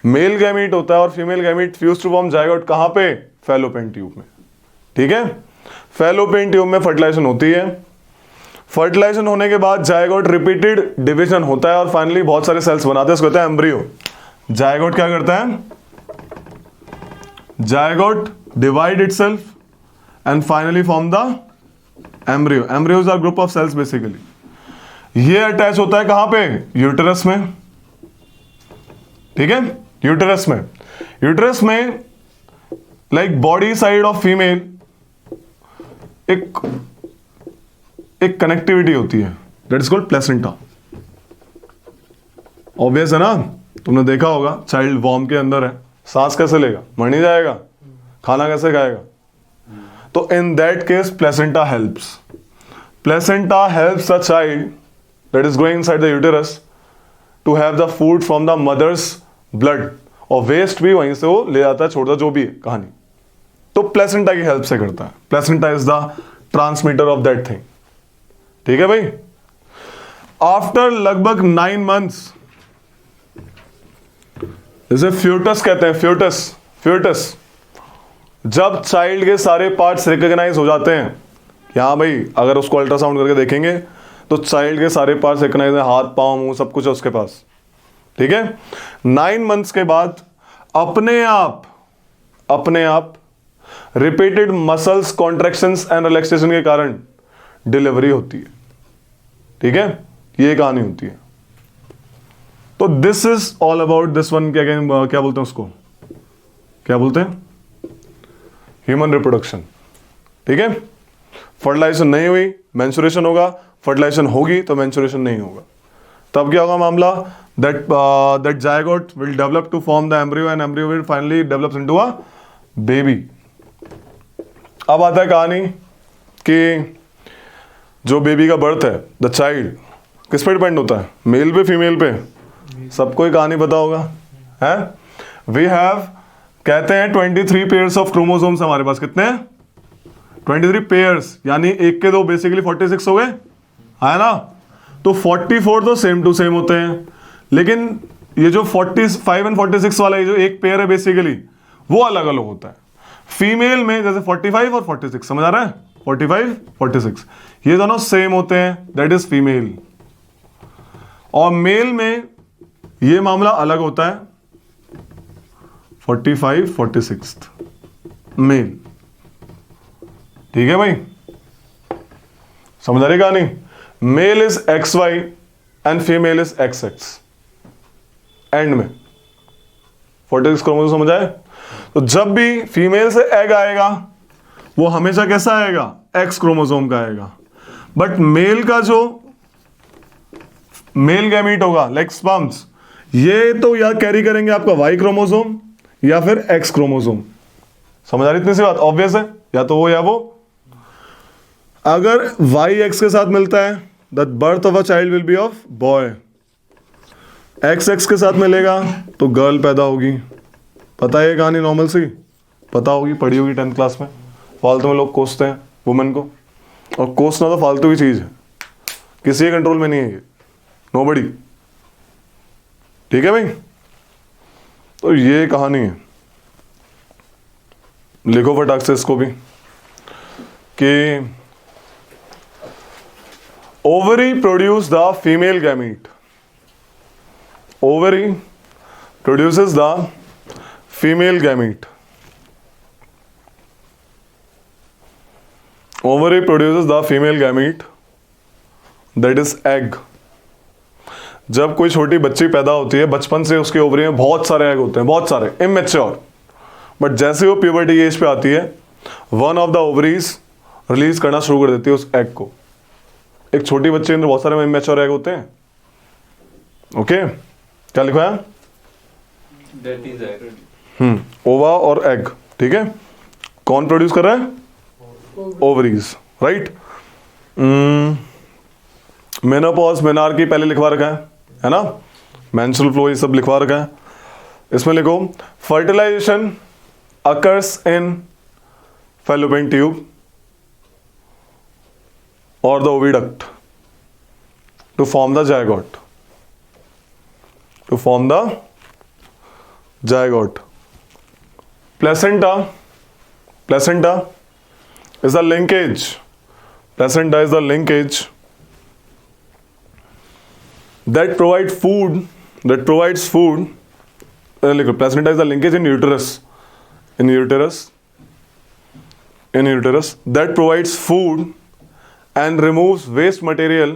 मेल गैमीट होता है और female gamete fuse to form zygote कहां पे, फैलोपियन ट्यूब में। ठीक है, फैलोपियन ट्यूब में फर्टिलाइजेशन होती है। फर्टिलाइजेशन होने के बाद जायगोट रिपीटेड डिवीजन होता है और फाइनली बहुत सारे सेल्स बनाते हैं, उसको कहते हैं एम्ब्रियो। जायगोट क्या करता है, zygote divide itself and finally form the embryo. Embryos are group of cells basically. ये अटैच होता है कहां पे, यूटेरस में। ठीक है, यूटेरस में। यूटेरस में like body side of female एक कनेक्टिविटी होती है, that is called placenta. Obvious है ना, तुमने देखा होगा चाइल्ड वॉर्म के अंदर है, सांस कैसे लेगा, मर नहीं जाएगा, खाना कैसे खाएगा। तो in that case placenta helps. Placenta helps a child that is going inside the uterus to have the food from the mother's blood, और वेस्ट भी वहीं से वो ले जाता है, छोड़ता, जो भी है कहानी। तो प्लेसेंटा की हेल्प से करता है। Placenta is the transmitter of that thing. ठीक है भाई। आफ्टर लगभग 9 मंथ्स, इसे फ्यूटस कहते हैं, फ्यूटस। फ्यूटस जब चाइल्ड के सारे पार्ट्स रिकॉग्नाइज हो जाते हैं, यहां भाई अगर उसको अल्ट्रासाउंड करके देखेंगे तो चाइल्ड के सारे पार्ट्स रिकॉग्नाइज है, हाथ पांव मुंह सब कुछ है उसके पास। ठीक है, 9 मंथ्स के बाद अपने आप repeated muscles contractions and relaxation के कारण डिलीवरी होती है। ठीक है, ये कहानी होती है। तो this is all about this one. क्या बोलते हैं उसको, क्या बोलते हैं, ह्यूमन रिप्रोडक्शन। ठीक है, फर्टिलाइजेशन नहीं हुई, मेंस्ट्रुएशन होगा, फर्टिलाइजेशन होगी तो मेंस्ट्रुएशन नहीं होगा। तब क्या होगा मामला, that zygote will develop to form the embryo and embryo will finally develops into a baby। अब आता है कहानी कि जो बेबी का बर्थ है, द चाइल्ड किस पे डिपेंड होता है, मेल पे फीमेल पे। सबको ही कहानी पता होगा है। वी हैव, कहते हैं 23 पेयर्स ऑफ क्रोमोसोम्स हमारे पास। कितने हैं, 23 पेयर्स, यानी एक के दो, बेसिकली 46 हो गए, है ना। तो 44 तो सेम टू सेम होते हैं, लेकिन ये जो 45 एंड 46 वाला ये जो एक पेयर है बेसिकली वो अलग अलग होता है। फीमेल में जैसे 45 और 46, समझ आ रहा है, 45 46 ये दोनों सेम होते हैं, दैट इज फीमेल। और मेल में ये मामला अलग होता है, 45 46 मेल। ठीक है भाई, समझ आ रही कहानी। Male is XY and female is XX। End में 46 क्रोमोसोम समझ आए। तो जब भी फीमेल से एग आएगा वो हमेशा कैसा आएगा, X क्रोमोसोम का आएगा। बट मेल का जो मेल गैमीट होगा लाइक स्पर्म्स, ये तो या कैरी करेंगे आपका वाई क्रोमोसोम या फिर एक्स क्रोमोसोम। समझ आ रही इतनी सी बात? ऑब्वियस है, या तो वो या वो। अगर वाई एक्स के साथ मिलता है the birth of a child will be of boy, x x के साथ मिलेगा तो गर्ल पैदा होगी। पता है ये कहानी नॉर्मल सी, पता होगी, पढ़ी होगी 10th क्लास में। फालतू में लोग कोसते हैं वुमेन को, और कोसना तो फालतू की चीज है, किसी के कंट्रोल में नहीं है ये, नोबडी। ठीक है भाई, तो ये कहानी है। लिखो फटाक से इसको भी कि ovary produce the female gamete, ovary produces the female gamete, ovary produces the female gamete that is egg। जब कोई छोटी बच्ची पैदा होती है, बचपन से उसके ओवरी में बहुत सारे एग होते हैं, बहुत सारे, इमेच्योर। बट जैसे वो प्यूबर्टी एज पे आती है, one of the ovaries release करना शुरू कर देती है उस एग को। एक छोटी बच्चे के अंदर बहुत सारे इमेच्योर एग होते हैं। ओके, क्या लिखवाया? That is egg. ओवा और एग। ठीक है, कौन प्रोड्यूस कर रहा है? Ovaries, right. मेनोपॉज, मेनार्की पहले लिखवा रखा है ना, मेंस्ट्रुअल फ्लो ये सब लिखवा रखा है। इसमें लिखो fertilization occurs in fallopian tube और the oviduct to form the zygote, to form the zygote. Placenta is the linkage. Placenta is the linkage that provides food. Placenta is the linkage in uterus. In uterus that provides food and removes waste material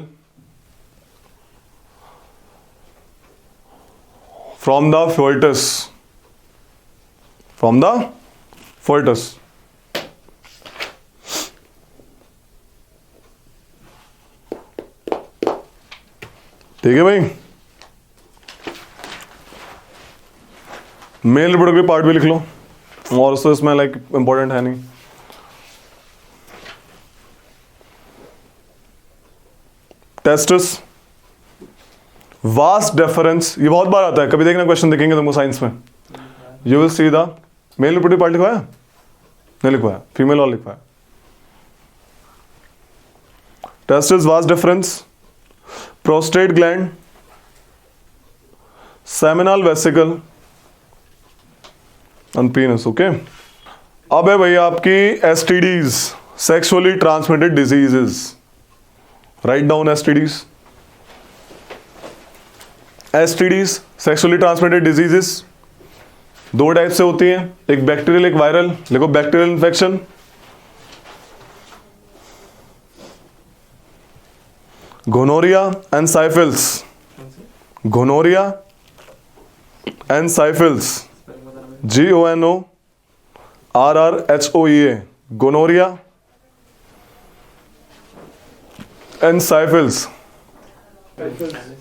from the fetus. ठीक है भाई, mail reproductive part भी लिख लो, और उससे इसमें like important है नहीं। टेस्टिस, वास्ट डेफरेंस, ये बहुत बार आता है, कभी देखना क्वेश्चन देखेंगे तुमको साइंस में। You will see the male reproductive part लिखवाया नहीं लिखवाया, फीमेल और लिखवाया। Testis, vas deferens, prostate gland, seminal vesicle and penis. Okay, अब है भाई आपकी STDs, sexually transmitted diseases. Write down STDs. STDs, sexually transmitted diseases, दो टाइप से होती हैं, एक बैक्टीरियल एक वायरल। लिखो bacterial infection, gonorrhoea and syphilis, gonorrhoea and syphilis, GONORRHOEA, gonorrhoea and syphilis,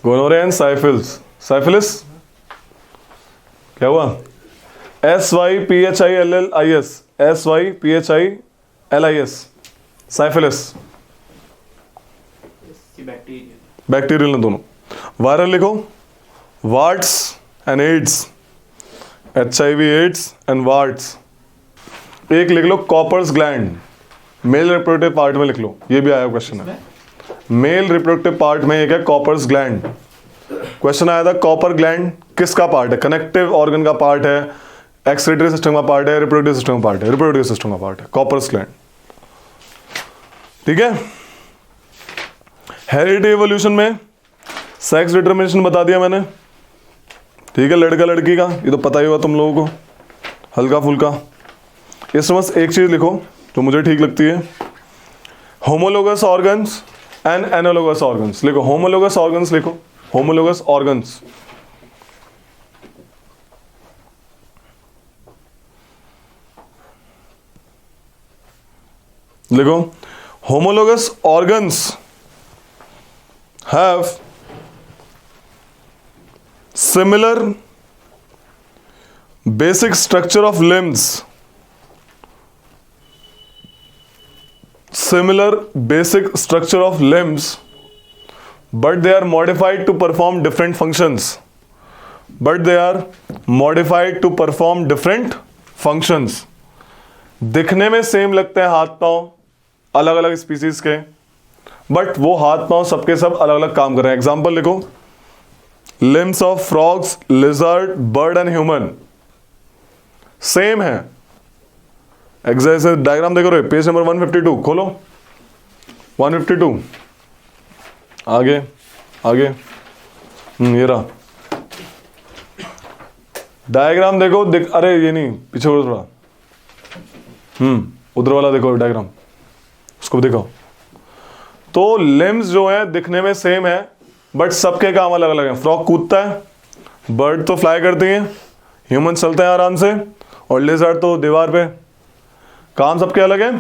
gonorrhoea and syphilis. Syphilis क्या हुआ? SYPHILLIS, SYPHILIS, syphilis. बैक्टीरियल दोनों। वायरल लिखो warts and AIDS, HIV AIDS and warts. एक लिख लो Cowper's gland, male reproductive part में लिख लो, ये भी आया क्वेश्चन है। मेल रिप्रोडक्टिव पार्ट में एक है कॉपर्स ग्लैंड। क्वेश्चन आया था कॉपर ग्लैंड किसका पार्ट है? कनेक्टिव ऑर्गन का पार्ट है, एक्सक्रीटरी सिस्टम का पार्ट है, रिप्रोडक्टिव सिस्टम का पार्ट है, रिप्रोडक्टिव सिस्टम का पार्ट है कॉपर्स ग्लैंड। ठीक है, हेरिडिटी एवोल्यूशन में सेक्स डिटरमिनेशन बता दिया मैंने। ठीक है, लड़का लड़की का ये तो पता ही हुआ तुम लोगों को, हल्का फुल्का। इसमें बस एक चीज लिखो जो मुझे ठीक लगती है, homologous organs and analogous organs. लिखो होमोलोगस ऑर्गन्स, लिखो होमोलोगस ऑर्गन्स। लिखो homologous organs have similar basic structure of limbs, similar basic structure of limbs, but they are modified to perform different functions. But they are modified to perform different functions. दिखने में same लगते हैं हाथ पांव अलग अलग species के, but वो हाथ पांव सबके सब अलग अलग काम कर रहे हैं. एग्जाम्पल लिखो. Limbs of frogs, lizard, bird and human same है. एग्जैक्ट डायग्राम देखो रे, पेज नंबर 152 खोलो. 152 आगे आगे. ये रहा डायग्राम देखो. अरे ये नहीं, पीछे थोड़ा. उधर वाला देखो डायग्राम, उसको देखो. तो लिम्स जो है दिखने में सेम है, बट सबके काम अलग अलग हैं. फ्रॉग कूदता है, बर्ड तो फ्लाई करती है, ह्यूमन चलते हैं आराम से, और लिजर्ड तो दीवार पे. काम सबके अलग है,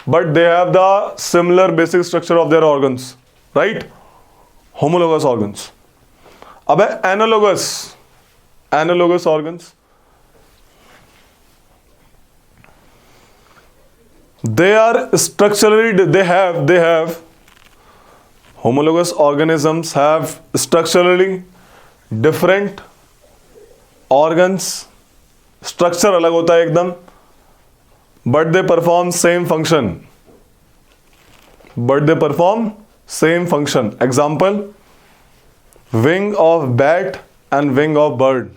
but they have the similar basic structure of their organs. Right, homologous organs. अब है analogous. Analogous organs, they are structurally, they have homologous organisms have structurally different organs. structure अलग होता है एकदम, but they perform same function. Example, wing of bat and wing of bird.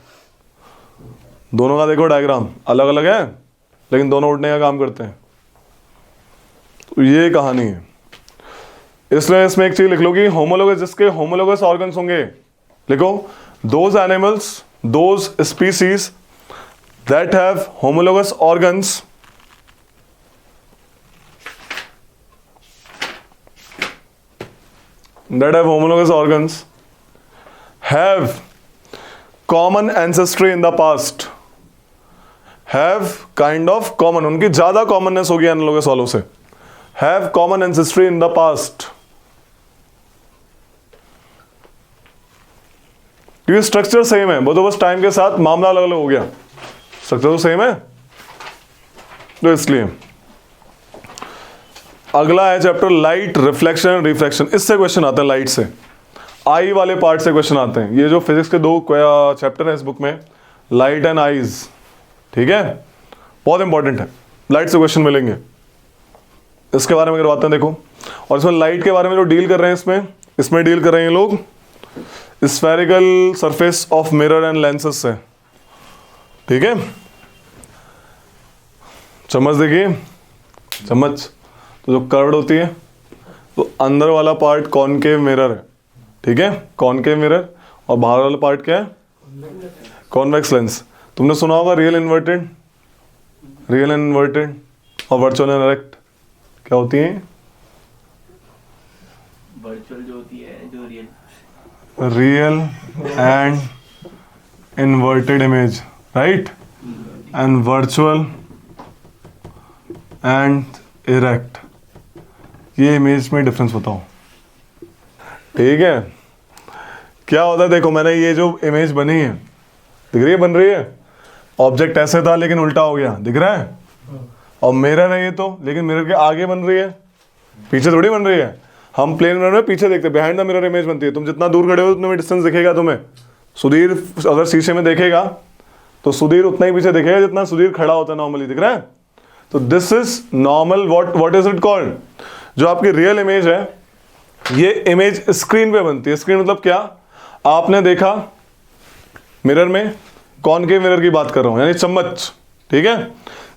दोनों का देखो diagram अलग अलग है, लेकिन दोनों उड़ने का काम करते हैं. तो ये कहानी है. इसलिए इसमें एक चीज लिख लो कि होमोलोगस, जिसके होमोलोगस ऑर्गन्स होंगे, लिखो those animals, those species that have homologous organs have common ancestry in the past. have kind of common, उनकी ज्यादा कॉमननेस होगी एनालोगस वालों से. have common ancestry in the past. क्योंकि स्ट्रक्चर सेम है, वो तो बस टाइम के साथ मामला अलग अलग हो गया. स्ट्रक्चर तो सेम है, तो इसलिए. अगला है चैप्टर लाइट, रिफ्लेक्शन, रिफ्रैक्शन. इससे क्वेश्चन आते हैं लाइट से. आई वाले पार्ट से क्वेश्चन आते हैं. ये जो फिजिक्स के 2 चैप्टर है इस बुक में, लाइट एंड आईज, ठीक है, बहुत इंपॉर्टेंट है. लाइट से क्वेश्चन मिलेंगे, इसके बारे में करवाते हैं. देखो, और इसमें लाइट के बारे में जो डील कर रहे हैं, इसमें डील कर रहे हैं लोग spherical surface of mirror and lenses से. ठीक है, चम्मच देखिए, चम्मच तो जो कर्व्ड होती है, तो अंदर वाला पार्ट कॉनकेव मिरर है. ठीक है, कॉनकेव मिरर, और बाहर वाला पार्ट क्या है, कॉन्वेक्स लेंस. तुमने सुना होगा रियल इन्वर्टेड और वर्चुअल इनडायरेक्ट. क्या होती है वर्चुअल जो होती है, जो real and inverted image, right, and virtual and erect. ये इमेज में डिफरेंस बताओ. ठीक है, क्या होता है, देखो मैंने ये जो इमेज बनी है, दिख रही है, बन रही है, ऑब्जेक्ट ऐसे था लेकिन उल्टा हो गया, दिख रहा है, और मिरर है ये तो, लेकिन मिरर के आगे बन रही है, पीछे थोड़ी बन रही है. हम प्लेन मिरर में पीछे देखते हैं, बिहाइंड द मिरर इमेज बनती है. तुम जितना दूर खड़े हो उतना डिस्टेंस दिखेगा तुम्हें. सुधीर अगर शीशे में देखेगा तो सुधीर उतना ही पीछे दिखेगा जितना सुधीर खड़ा होता है नॉर्मली, दिख रहा है. तो this is normal. What is it called? जो आपकी रियल इमेज है, ये इमेज स्क्रीन पे बनती है. स्क्रीन मतलब क्या, आपने देखा मिरर में, कॉनकेव मिरर की बात कर रहा हूं, यानी चम्मच. ठीक है,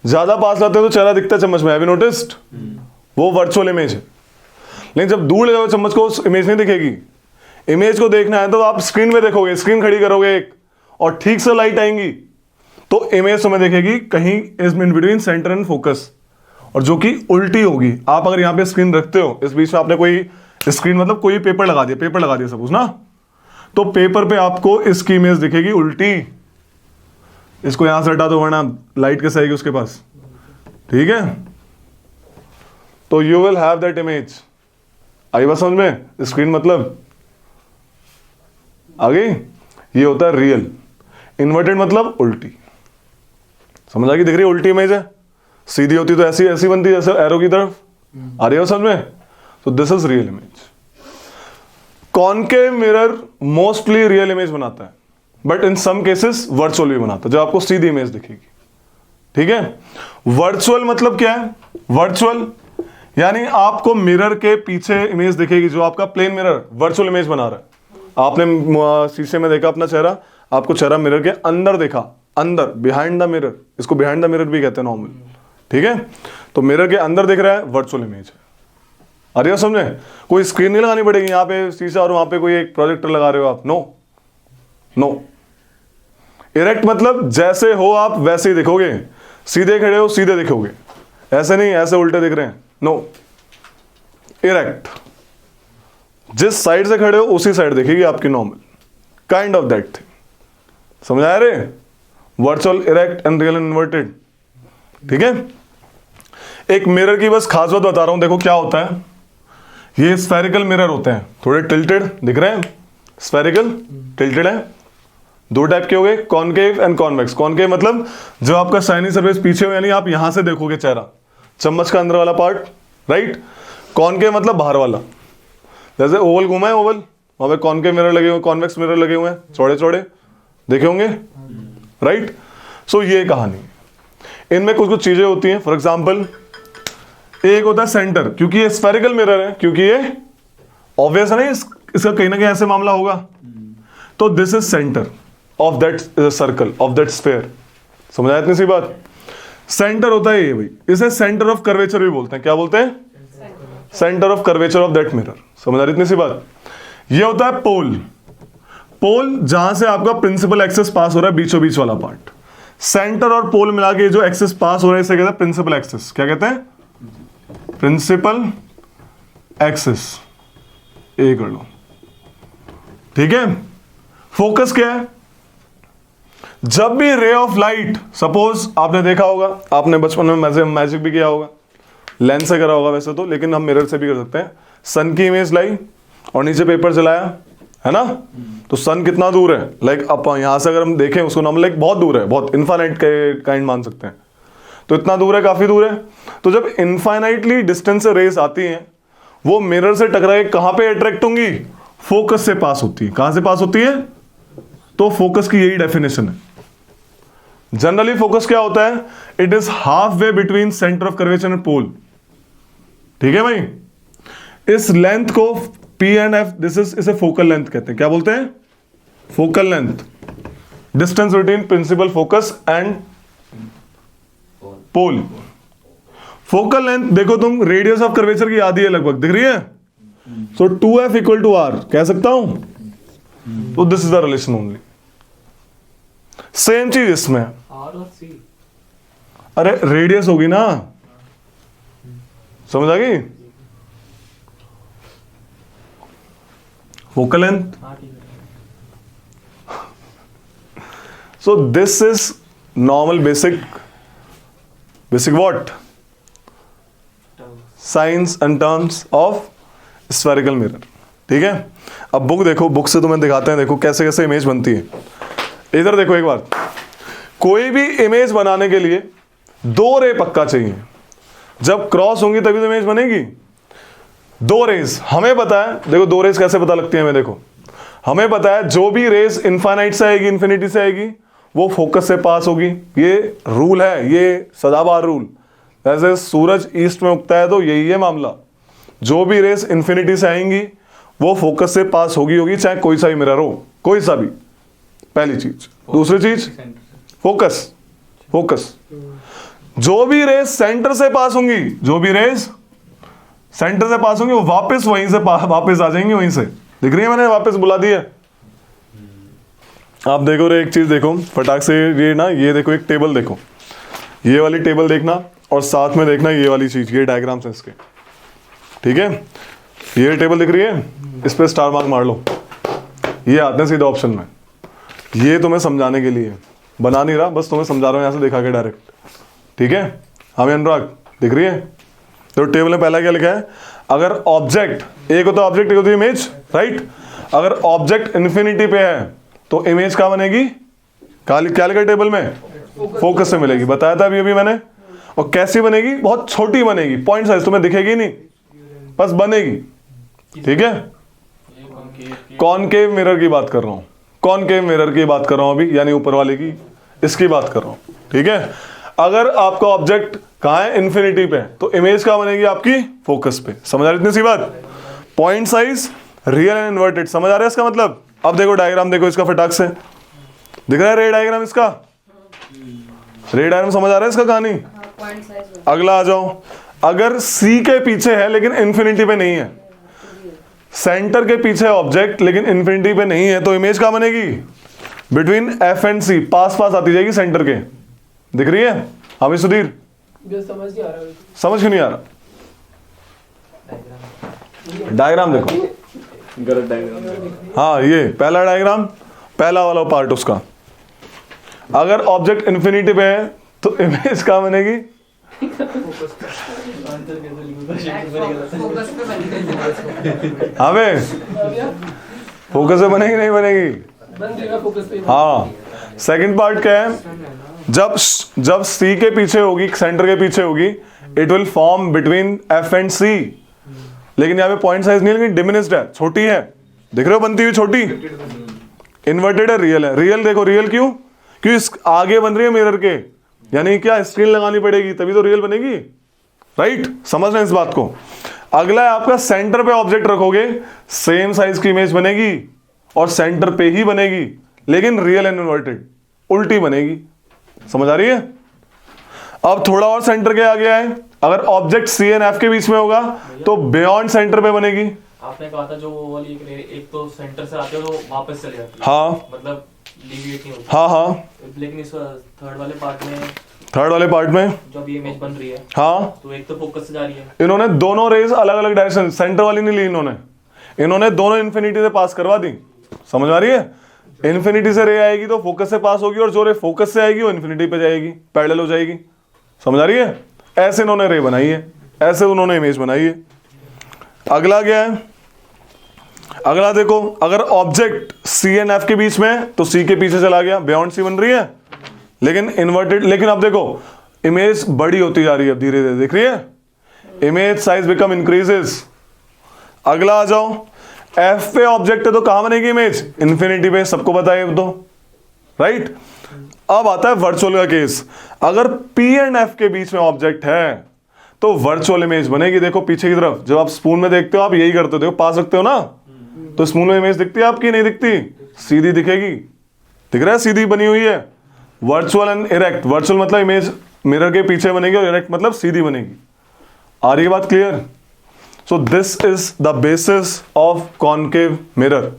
ज्यादा पास लाते हो तो चेहरा दिखता है चम्मच में, हैव यू नोटिस्ड? वो वर्चुअल इमेज है. लेकिन जब दूर ले जाओ चम्मच को, उस इमेज नहीं दिखेगी. इमेज को देखना है तो आप स्क्रीन में देखोगे, स्क्रीन खड़ी करोगे एक, और ठीक से लाइट आएंगी तो इमेज तुम्हें दिखेगी कहीं in between centre and focus, और जो कि उल्टी होगी. आप अगर यहाँ पे स्क्रीन रखते हो, इस बीच में आपने कोई स्क्रीन मतलब कोई पेपर लगा दिया सपोज ना, तो पेपर पे आपको इसकी इमेज दिखेगी उल्टी. इसको यहां से हटा दो वरना लाइट कैसे आएगी उसके पास. ठीक है, तो you will have that image. आई बात समझ में? स्क्रीन मतलब आ गई? ये होता है रियल। इन्वर्टेड मतलब उल्टी। समझ आ गई? दिख रही है? उल्टी इमेज है, सीधी होती तो ऐसी ऐसी बनती जैसे एरो की तरफ। आ रही हो समझ में? तो this is real image. Concave mirror mostly real image बनाता है, but in some cases virtual भी बनाता है, जो आपको सीधी इमेज दिखेगी। ठीक है? वर्चुअल मतलब क्या है? वर्चुअल यानी आपको मिरर के पीछे इमेज दिखेगी, जो आपका प्लेन मिरर वर्चुअल इमेज बना रहा है। आपने शीशे में देखा अपना चेहरा, आपको चेहरा मिरर के अंदर देखा, अंदर, बिहाइंड द मिरर, इसको बिहाइंड द मिरर भी कहते हैं नॉर्मल। ठीक है? तो मिरर के अंदर दिख रहा है, वर्चुअल इमेज है। अरे हो समझे? कोई स्क्रीन नहीं लगानी पड़ेगी यहाँ पे शीशा और वहां पे कोई एक प्रोजेक्टर लगा रहे हो आप, नो नो। इरेक्ट मतलब जैसे हो आप वैसे ही दिखोगे, सीधे खड़े हो सीधे दिखोगे, ऐसे नहीं ऐसे उल्टे दिख रहे हैं, नो। इरेक्ट, जिस साइड से खड़े हो उसी साइड दिखेगी आपकी normal, kind of that thing. समझ आया रे? Virtual, erect and real inverted. ठीक है? एक मिरर की बस खास बात बता रहा हूं, देखो क्या होता है। ये स्फेरिकल मिरर होते हैं, थोड़े टिल्टेड दिख रहे हैं, स्फेरिकल टिल्टेड है। दो टाइप के हो गए, कॉनकेव एंड कॉन्वेक्स। कॉनकेव मतलब जो आपका साइनी सरफेस पीछे हो, यानी आप यहां से देखोगे चेहरा, चम्मच का अंदर वाला पार्ट, राइट। कॉनकेव मतलब बाहर वाला, जैसे ओवल घूमा है, ओवल, वहां पे कॉनकेव मिरर लगे हुए, कॉन्वेक्स मिरर लगे हुए हैं, चौड़े चौड़े देखे होंगे, राइट। सो ये कहानी, इनमें कुछ कुछ चीजें होती हैं। फॉर एग्जाम्पल एक होता है सेंटर, क्योंकि ये स्फेरिकल मिरर है, क्योंकि ये ऑब्वियस है ना, इसका कहीं ना कहीं ऐसे मामला होगा। तो this is centre of that circle, of that sphere. समझ आया इतनी सी बात? सेंटर होता है ये भाई, इसे सेंटर ऑफ कर्वेचर भी बोलते हैं। क्या बोलते हैं? Centre of curvature of that mirror. समझ आ रही इतनी सी बात? ये होता है पोल। पोल जहां से आपका प्रिंसिपल एक्सेस पास हो रहा है, बीचों बीच वाला पार्ट। सेंटर और पोल मिला के जो एक्सेस पास हो रहा है, इसे कहते हैं प्रिंसिपल एक्सेस। क्या कहते हैं? Principal axis. ए कर लो, ठीक है। फोकस क्या है? जब भी रे ऑफ लाइट, सपोज आपने देखा होगा, आपने बचपन में मैजिक भी किया होगा, लेंस से करा होगा वैसे तो, लेकिन हम मिरर से भी कर सकते हैं। सन की इमेज लाई और नीचे पेपर जलाया, है ना? तो सन कितना दूर है? लाइक अब यहां से अगर हम देखें उसको नॉर्मल, लाइक बहुत दूर है, बहुत इनफाइनाइट के काइंड मान सकते हैं। तो इतना दूर है, काफी दूर है। तो जब इनफाइनाइटली डिस्टेंस से रेस आती हैं, वो मिरर से टकरा के कहां पे अट्रैक्ट होंगी? फोकस से पास होती है। कहां से पास होती है? तो फोकस की यही डेफिनेशन है। जनरली फोकस क्या होता है? It is half way between centre of curvature and pole. ठीक है भाई? इस लेंथ को P and F, this is, इसे फोकल लेंथ कहते हैं। क्या बोलते हैं? Focal length, distance between principal focus and pole. Focal length देखो तुम, रेडियस ऑफ कर्वेचर की आधी है लगभग, दिख रही है? सो 2F इक्वल टू R कह सकता हूं। तो this is the relation only. Same चीज इसमें, आर और सी। अरे रेडियस होगी ना, समझ आ गई? Focal length. हाँ ठीक है। सो this is normal basic what? Science and terms of spherical mirror. ठीक है? अब बुक देखो, बुक से तुम्हें दिखाते हैं, देखो कैसे कैसे इमेज बनती है। इधर देखो एक बार, कोई भी इमेज बनाने के लिए दो रे पक्का चाहिए। जब क्रॉस होंगी तभी तो इमेज बनेगी। दो रेज हमें पता है, देखो दो रेज कैसे पता लगती है हमें, देखो हमें पता है जो भी रेज इनफाइनाइट से आएगी, इन्फिनिटी से आएगी, वो फोकस से पास होगी। ये रूल है, ये सदाबहार रूल। जैसे सूरज ईस्ट में उगता है तो यही है मामला, जो भी रेज इन्फिनिटी से आएंगी वो फोकस से पास होगी, चाहे कोई सा भी मिरर हो, कोई सा भी। पहली चीज। दूसरी चीज, फोकस। फोकस, जो भी रेज सेंटर से पास होंगी, जो भी रेज सेंटर से पास होंगी, वो वापस वहीं से वापस आ जाएंगी, वहीं से। दिख रही है? मैंने वापस बुला दी है। आप देखो रे, एक चीज देखो फटाक से, ये ना, ये देखो एक टेबल देखो, ये वाली टेबल देखना, और साथ में देखना ये वाली चीज, ये डायग्राम्स हैं इसके। ठीक है? ये टेबल दिख रही है, इस पे स्टार मार्क मार लो। ये आते हैं सीधा ऑप्शन में। ये तुम्हें समझाने के लिए बना नहीं रहा, बस तुम्हें समझा रहा हूं यहां से दिखा के डायरेक्ट। ठीक है? हमें अनुराग दिख रही है? तो टेबल में पहला क्या लिखा है? अगर ऑब्जेक्ट, एक होता है ऑब्जेक्ट, एक होती है इमेज, राइट? अगर ऑब्जेक्ट इन्फिनिटी पे है तो इमेज क्या बनेगी? क्या लिखा टेबल में? फोकस से मिलेगी, बताया था अभी अभी मैंने। और कैसी बनेगी? बहुत छोटी बनेगी, पॉइंट साइज, तुम्हें दिखेगी नहीं, बस बनेगी। ठीक है, कॉनकेव मिरर की बात कर रहा हूं, कॉनकेव मिरर की बात कर रहा हूं अभी, यानी ऊपर वाले की, इसकी बात कर रहा हूं। ठीक है, अगर आपका ऑब्जेक्ट कहां है? इन्फिनिटी पे, तो इमेज क्या बनेगी आपकी? फोकस पे। समझ आ रही इतनी सी बात? Point size, real and inverted, समझ आ रहा है इसका मतलब? अब देखो डायग्राम, देखो इसका फटाक से दिख रहा है रे डायग्राम इसका, रे डायग्राम समझ आ रहा है इसका कहानी? पॉइंट साइज अगला आ जाओ, अगर सी के पीछे है लेकिन इन्फिनिटी पे नहीं है, सेंटर के पीछे ऑब्जेक्ट लेकिन इन्फिनिटी पे नहीं है, तो इमेज क्या बनेगी? बिटवीन एफ एंड सी, पास पास आती जाएगी सेंटर के। दिख रही है? हाँ भाई सुधीर, समझ नहीं आ रहा है। समझ क्यों नहीं आ रहा? डायग्राम देखो, गलत डायग्राम। हाँ ये पहला डायग्राम, पहला वाला पार्ट उसका। अगर ऑब्जेक्ट इन्फिनिटी पे है तो इमेज क्या बनेगी? आंसर कैसे लिखूंगा? शेप तो गलत है। फोकस पे बनेगी। हाँ बे, फोकस से बनेगी नहीं बनेगी? बन जाएगा फोकस पे। हाँ। सेकंड पार्ट क्या है? जब सी के पीछे होगी, सेंटर के पीछे होगी, it will form between F and C. लेकिन यहाँ पे पॉइंट साइज नहीं है, लेकिन डिमिनिस्ड है, छोटी है। दिख रहे हो बनती हुई छोटी? इन्वर्टेड है, रियल है। रियल देखो, रियल क्यों? क्यों इस आगे बन रही है मिरर के, यानी क्या स्क्रीन लगानी पड़ेगी तभी तो रियल बनेगी। राइट, समझ रहे हैं इस बात को? अगला है आपका, सेंटर पे ऑब्जेक्ट रखोगे, सेम साइज की इमेज बनेगी और सेंटर पे ही बनेगी, लेकिन रियल एंड इन्वर्टेड, उल्टी बनेगी। समझ आ रही है? अब थोड़ा और सेंटर के आ गया है, अगर ऑब्जेक्ट सी एंड एफ के बीच में होगा तो बियॉन्ड सेंटर पे बनेगी। आपने कहा था जो वो वाली एक तो सेंटर से आते हो तो वापस चले जाती है, हाँ मतलब डिविएट नहीं होती। हाँ हाँ, लेकिन इस थर्ड वाले पार्ट में जो अभी इमेज बन रही है, हाँ, तो एक तो फोकस से जा रही है। इन्होंने दोनों रेज अलग अलग डायरेक्शन, सेंटर वाली नहीं ली इन्होंने दोनों इन्फिनिटी से पास करवा दी। समझ आ रही है? इन्फिनिटी से रे आएगी तो फोकस से पास होगी, और जो रे फोकस से आएगी वो इन्फिनिटी पे जाएगी, पैरेलल हो जाएगी। समझ आ रही है? ऐसे इन्होंने रे बनाई है, ऐसे उन्होंने इमेज बनाई है। अगला क्या है? अगला देखो, अगर ऑब्जेक्ट सी एंड एफ के बीच में है तो सी के पीछे चला गया, बियॉन्ड सी बन रही है, लेकिन इन्वर्टेड। लेकिन अब देखो इमेज बड़ी होती जा रही है, धीरे धीरे दिख रही है, इमेज साइज बिकम इंक्रीजेस। अगला आ जाओ, एफ पे ऑब्जेक्ट है तो कहां बनेगी इमेज? इन्फिनिटी पे, सबको पता है अब तो। राइट, अब आता है वर्चुअल का केस। अगर पी एंड एफ के बीच में ऑब्जेक्ट है तो वर्चुअल इमेज बनेगी। देखो पीछे की तरफ, जब आप स्पून में देखते हो आप यही करते हो, देखो पास रखते हो ना, तो स्पून में इमेज दिखती है आपकी? नहीं दिखती, सीधी दिखेगी। दिख रहा है? सीधी बनी हुई है। वर्चुअल एंड इरेक्ट, वर्चुअल मतलब इमेज मिरर के पीछे बनेगी, और इरेक्ट मतलब सीधी बनेगी। आ रही है बात clear? So this is the basis of concave mirror.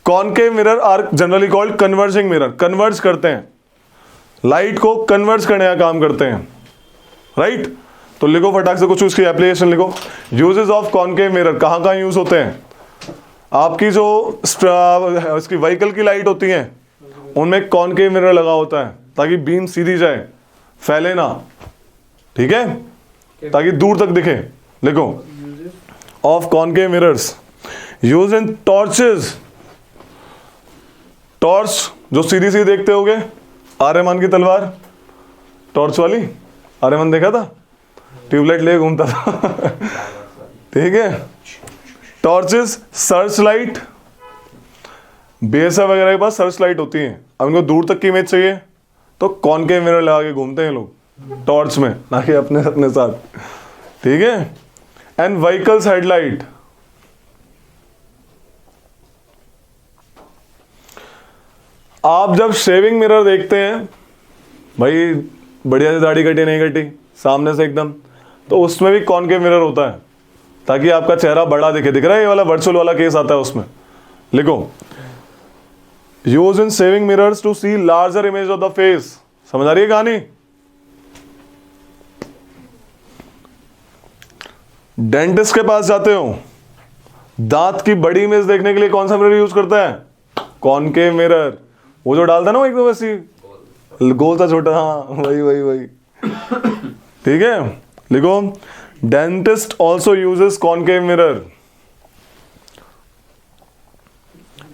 Concave mirror are generally called converging mirror. Converge करते हैं, लाइट को कन्वर्ज करने का काम करते हैं। राइट, तो लिखो फटाक से कुछ उसकी एप्लीकेशन लिखो। यूजेस ऑफ कॉनकेव मिरर कहां कहां यूज होते हैं? आपकी जो इसकी व्हीकल की लाइट होती है उनमें कॉनकेव मिरर लगा होता है, ताकि बीम सीधी जाए, फैले ना। ठीक है, ताकि दूर तक दिखे। लिखो, of concave mirrors use in torches. Torch जो सीधी सीधी देखते होगे, आर्यमान की तलवार, टॉर्च वाली, आर्यमान देखा था, ट्यूबलाइट ले घूमता था। ठीक है, टॉर्चेस, सर्च लाइट, बीएसएफ वगैरह के पास सर्च लाइट होती है। अब इनको दूर तक की इमेज चाहिए तो कॉनकेव मिरर लगा के घूमते हैं लोग टॉर्च में, ना कि अपने साथ। ठीक है, एंड व्हीकल्स हेडलाइट, आप जब शेविंग मिरर देखते हैं, भाई बढ़िया से दाढ़ी कटी नहीं कटी, सामने से एकदम, तो उसमें भी कॉनकेव मिरर होता है, ताकि आपका चेहरा बड़ा दिखे। दिख रहा है? ये वाला वर्चुअल वाला केस आता है उसमें। लिखो, use in shaving mirrors to see larger image of the face. समझ आ रही है कहानी? डेंटिस्ट के पास जाते हो, दांत की बड़ी इमेज देखने के लिए कौन सा मिरर यूज करता है? Concave mirror. वो जो डालता है ना वो एकदम वैसी गोल सा छोटा, हाँ वही। ठीक है, लिखो, dentist also uses concave mirror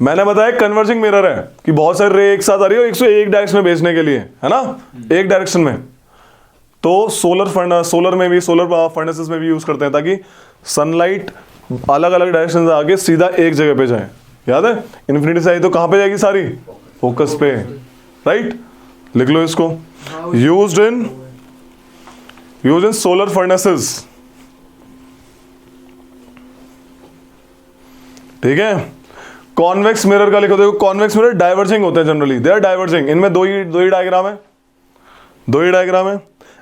मैंने बताया कन्वर्जिंग मिरर है कि बहुत सारी रे एक साथ आ रही है 101 डायरेक्शन में भेजने के लिए, है ना, एक डायरेक्शन में। तो सोलर में भी, सोलर फर्नेसेस में भी यूज करते हैं ताकि सनलाइट अलग अलग डायरेक्शन से आके सीधा एक जगह पे जाए। याद है इन्फिनिटी से आई तो कहां पे जाएगी सारी, फोकस पे, राइट। लिख लो इसको, यूज्ड इन सोलर फर्नेसेस, ठीक है। कॉन्वेक्स मिरर का लिखो, देखो कॉन्वेक्स मिरर डाइवर्जिंग होते हैं जनरली, दे आर डाइवर्जिंग। इनमें दो ही डायग्राम है,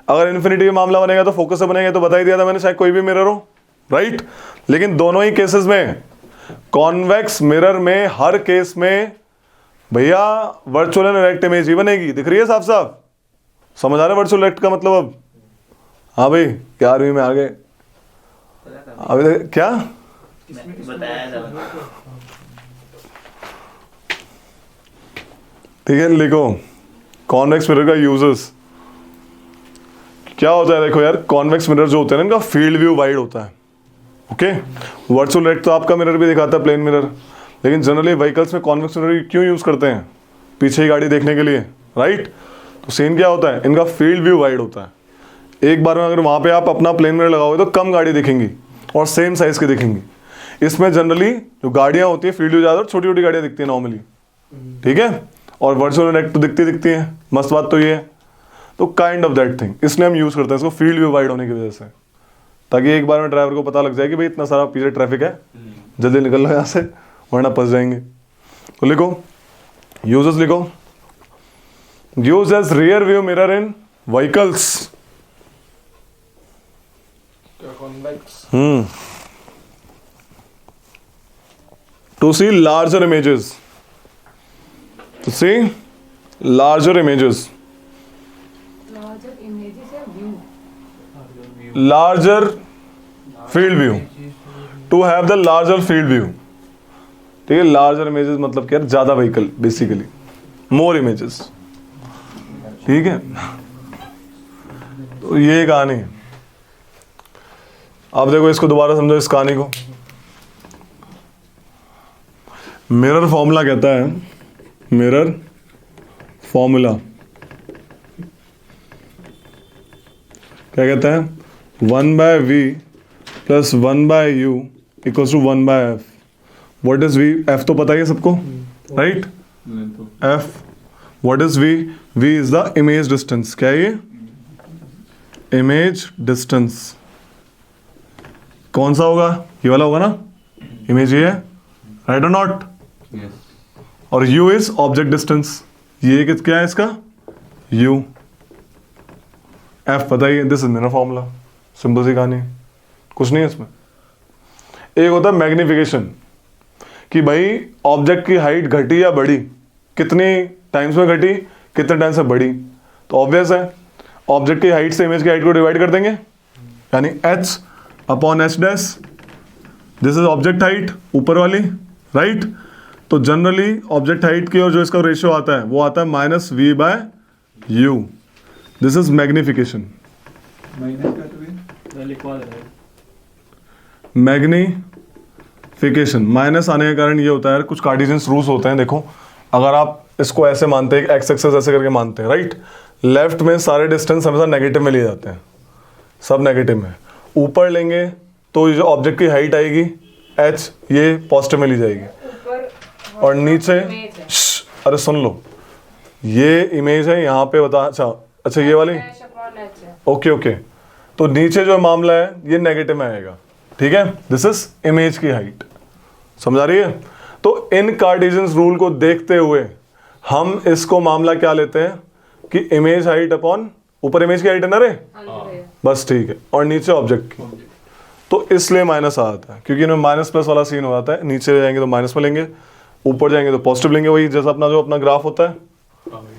अगर इन्फिनिटी का मामला बनेगा तो फोकस से बनेगा, तो बता ही दिया था मैंने, चाहे कोई भी मिरर हो, राइट। लेकिन दोनों ही केसेस में, कॉन्वेक्स मिरर में हर केस में भैया वर्चुअल एंड डायरेक्ट इमेज ही बनेगी। दिख रही है साफ साफ, समझ आ रहा है वर्चुअल डायरेक्ट का मतलब अब? हाँ भाई 11वीं में आ गए अभी तक क्या बताया था। ठीक है, लिखो कॉन्वेक्स मिरर का यूजेस क्या होता है। देखो यार, कॉन्वेक्स मिरर जो होते हैं ना, इनका फील्ड व्यू वाइड होता है, ओके। वर्चुअल डायरेक्ट तो आपका मिरर भी दिखाता है, प्लेन मिरर, लेकिन जनरली व्हीकल्स में कॉन्वेक्स मिरर क्यों यूज करते हैं, पीछे की गाड़ी देखने के लिए, राइट। तो सीन क्या होता है, इनका फील्ड व्यू वाइड होता है। एक बार में अगर वहां पे आप अपना प्लेन मिरर लगाओगे तो कम गाड़ी दिखेंगी और सेम साइज की दिखेंगी। इसमें जनरली जो गाड़ियां होती है फील्ड व्यू ज्यादा, छोटी छोटी गाड़ियां दिखती है नॉर्मली, ठीक है। और वर्चुअल डायरेक्ट तो दिखती है, मस्त बात तो ये है। तो काइंड ऑफ दैट थिंग, इसलिए हम यूज करते हैं इसको फील्ड व्यू वाइड होने की वजह से, ताकि एक बार में ड्राइवर को पता लग जाए कि भाई इतना सारा पीछे ट्रैफिक है, जल्दी निकल लो यहाँ से वरना फंस जाएंगे। तो लिखो यूजेस, लिखो use as rear view mirror in vehicles. To see larger images, to see larger images, larger field view, to have the larger field view, ठीक है। larger images मतलब क्या, ज्यादा व्हीकल, बेसिकली more images, ठीक है। तो ये कहानी। अब देखो इसको दोबारा समझो, इस कहानी को। मिरर फॉर्मूला कहता है, मिरर फॉर्मूला क्या कहता है, 1/v plus 1/u equals to 1/f। What is v? f तो पता ही है सबको, right. f what is v? v is the image distance. क्या है ये? Image distance. कौन सा होगा? ये वाला होगा ना, इमेज ये है, राइट और नॉट। और u इज ऑब्जेक्ट डिस्टेंस। ये क्या है इसका? u। f पता ही है, this is mirror formula. Simple सी कहानी, कुछ नहीं है इसमें। एक होता है मैग्निफिकेशन, कि भाई ऑब्जेक्ट की हाइट घटी या बढ़ी, कितनी टाइम्स में घटी, कितने टाइम से बढ़ी। तो ऑब्वियस है, ऑब्जेक्ट की हाइट से इमेज की हाइट को डिवाइड कर देंगे, यानी h upon h dash. This is object height ऊपर वाली, राइट। तो जनरली ऑब्जेक्ट हाइट की और जो इसका रेशियो आता है वो आता है -v/u। This is magnification. Magnification minus आने का कारण ये होता है, कुछ कार्टेशियन रूल्स होते हैं। देखो, अगर आप इसको ऐसे मानते हैं, एक्स एक्सेस ऐसे करके मानते हैं, राइट। लेफ्ट में सारे डिस्टेंस हमेशा नेगेटिव में लिए जाते हैं, सब नेगेटिव में। ऊपर लेंगे तो ये जो ऑब्जेक्ट की हाइट आएगी h, ये पॉजिटिव में ली जाएगी। और नीचे, अरे सुन लो, ये इमेज है यहाँ पे, बता। अच्छा ये वाली, ओके। तो नीचे जो मामला है ये नेगेटिव में आएगा, ठीक है। दिस इज इमेज की हाइट, समझा रही है। तो इन कार्टेशियन रूल को देखते हुए हम इसको मामला क्या लेते हैं कि इमेज हाइट अपॉन, ऊपर इमेज की हाइट है ना रे, बस ठीक है, और नीचे ऑब्जेक्ट की। तो इसलिए माइनस आ जाता है, क्योंकि इनमें माइनस प्लस वाला सीन हो जाता है। नीचे जाएंगे तो माइनस में लेंगे, ऊपर जाएंगे तो पॉजिटिव लेंगे, वही जैसा अपना जो अपना ग्राफ होता है,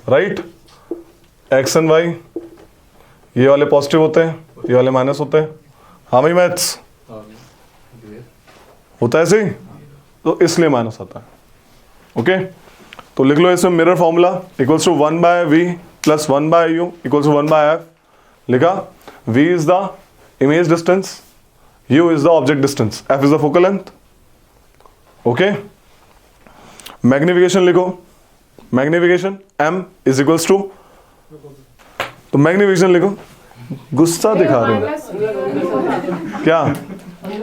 राइट। एक्स एंड वाई, ये वाले पॉजिटिव होते हैं, ये वाले माइनस होते हैं। हाँ भाई, मैथ्स होता है ऐसे ही, तो इसलिए माइनस आता है, ओके। तो लिख लो इसमें mirror formula equals to 1/v plus 1/u equals to 1/f। लिखा, v is the image distance, u is the object distance, f is the focal length, okay. Magnification लिखो, magnification m is equals to, तो magnification लिखो। गुस्सा दिखा रहे हो क्या?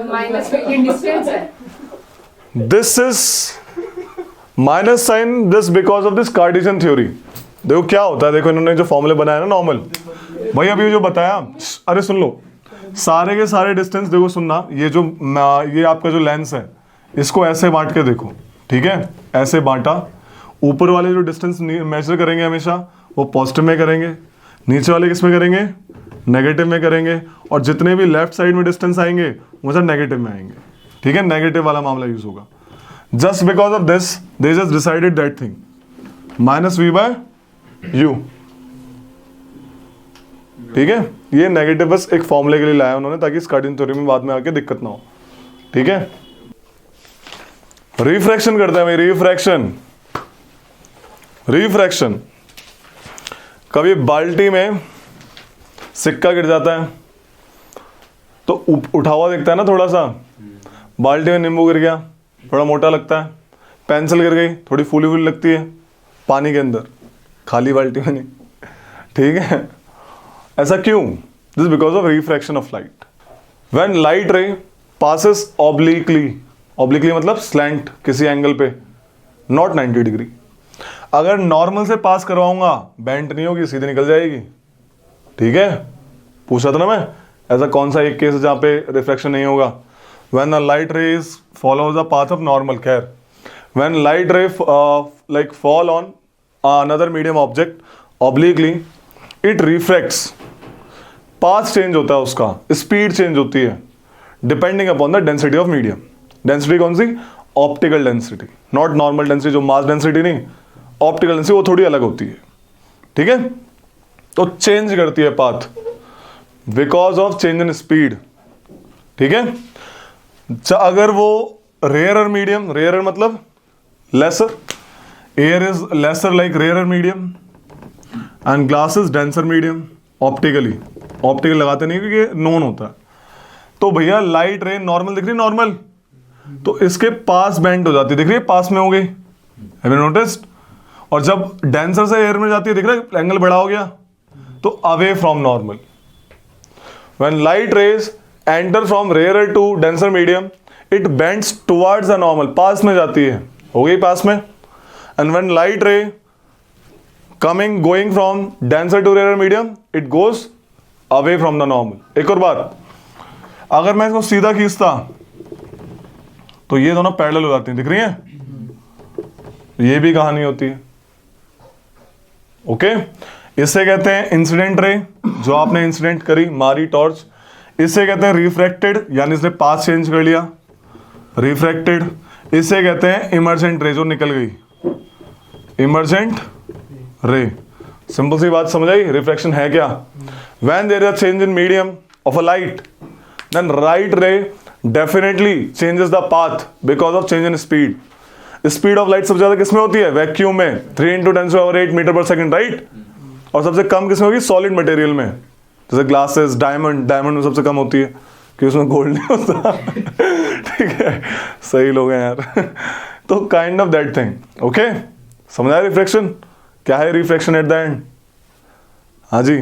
Minus की डिस्टेंस है। This is minus sign this because of this Cartesian theory. देखो क्या होता है, देखो इन्होंने जो फॉर्मूले बनाया ना नॉर्मल, भाई अभी जो बताया, अरे सुन लो, सारे के सारे डिस्टेंस देखो, सुनना, ये आपका जो लेंस है इसको ऐसे बांट के देखो, ठीक है, ऐसे बांटा, ऊपर वाले जो डिस्टेंस मेजर करेंगे हमेशा वो पॉजिटिव में करेंगे, नीचे वाले किस में करेंगे, नेगेटिव में करेंगे, और जितने भी लेफ्ट साइड में डिस्टेंस आएंगे वो सब नेगेटिव में आएंगे, ठीक है, नेगेटिव वाला मामला यूज होगा। Just because of this they just decided that thing, minus v by u, ठीक है। ये नेगेटिव बस एक फॉर्मूले के लिए लाया उन्होंने ताकि इस कार्टेशियन थ्योरी में बाद में आके दिक्कत ना हो, ठीक है। रिफ्रैक्शन करते हैं भाई, रिफ्रैक्शन, रिफ्रैक्शन। कभी बाल्टी में सिक्का गिर जाता है तो उठा हुआ दिखता है ना थोड़ा सा, बाल्टी में नींबू गिर गया थोड़ा मोटा लगता है, पेंसिल गिर गई थोड़ी फूली फूली लगती है पानी के अंदर, खाली बाल्टी में नहीं, ठीक है। ऐसा क्यों? This because of refraction of light. When light ray passes obliquely, obliquely मतलब स्लैंट किसी एंगल पे, नॉट 90 डिग्री। अगर नॉर्मल से पास करवाऊंगा बेंट नहीं होगी, सीधे निकल जाएगी, ठीक है। पूछा था ना मैं, ऐसा कौन सा एक केस है जहां पे रिफ्रैक्शन नहीं होगा? When the light rays follows the path of normal care, when light ray like fall on another medium object obliquely, it refracts, path change होता है उसका, speed change होती है depending upon the density of medium। density कौन सी? optical density, not normal density जो mass density नहीं, optical density वो थोड़ी अलग होती है, ठीक है। तो change करती है path because of change in speed, ठीक है। अगर वो रेयरर मीडियम, रेयरर मतलब lesser, air is lesser like rarer medium and glass is denser medium, optically, optical लगाते नहीं क्योंकि नॉन होता है। तो भैया लाइट रे नॉर्मल दिख रही, नॉर्मल, तो इसके पास बेंड हो जाती है, दिख रही है, पास में हो गई, हैव यू नोटिस्ड? और जब डेंसर से एयर में जाती है, दिख रहा है एंगल बड़ा हो गया, तो away from normal. When light rays enter from rarer to denser medium, it bends towards the normal, पास में जाती है, हो गई पास में। And when light ray coming going from denser to rare medium, it goes away from the normal. एक और बात, अगर मैं इसको सीधा खींचता तो ये दोनों पैरेलल हो जाती हैं, दिख रही हैं, ये भी कहानी होती है, ओके। इससे कहते हैं इंसिडेंट रे, जो आपने इंसिडेंट करी, मारी टॉर्च, इससे कहते हैं रिफ्रैक्टेड, यानी इसने पाथ चेंज कर लिया, रिफ्रैक्टेड। इसे कहते हैं इमर्जेंट रे, जो निकल गई, इमर्जेंट रे। सिंपल सी बात समझ आई, रिफ्रैक्शन है क्या? When there is a change in medium of a light, then right ray definitely changes the path because of change in speed. Speed of light सबसे ज्यादा किसमें होती है? वैक्यूम में, 3 × 10⁸ मीटर पर सेकंड, राइट। और सबसे कम किसमें होगी? सॉलिड मटेरियल में, जैसे ग्लासेस, डायमंड, डायमंड में सबसे कम होती है कि उसमें गोल्ड नहीं होता, ठीक है, सही लोग हैं यार। तो kind of that thing, okay. समझ आया रिफ्रैक्शन क्या है? Refraction at the end. हाँ जी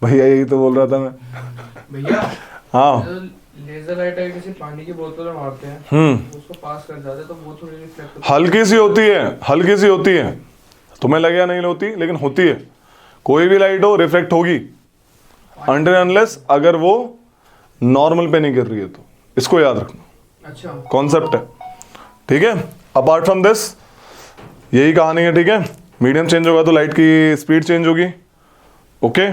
भैया, यही तो बोल रहा था मैं भैया। हाँ, लेजर लाइट है, किसी पानी की बोतल में मारते हैं, उसको पास कर जाते हैं, तो वो थोड़ी रिफ्लेक्ट होती है। हल्की सी होती है, हल्की सी होती है, तुम्हें लगे या नहीं होती, लेकिन होती है। कोई भी लाइट हो रिफ्लेक्ट होगी, अनटिल अनलेस अगर वो नॉर्मल पे नहीं गिर रही है, तो इसको याद रखना, अच्छा कॉन्सेप्ट है, ठीक है। अपार्ट फ्रॉम दिस यही कहानी है, ठीक है। मीडियम चेंज होगा तो लाइट की स्पीड चेंज होगी, ओके।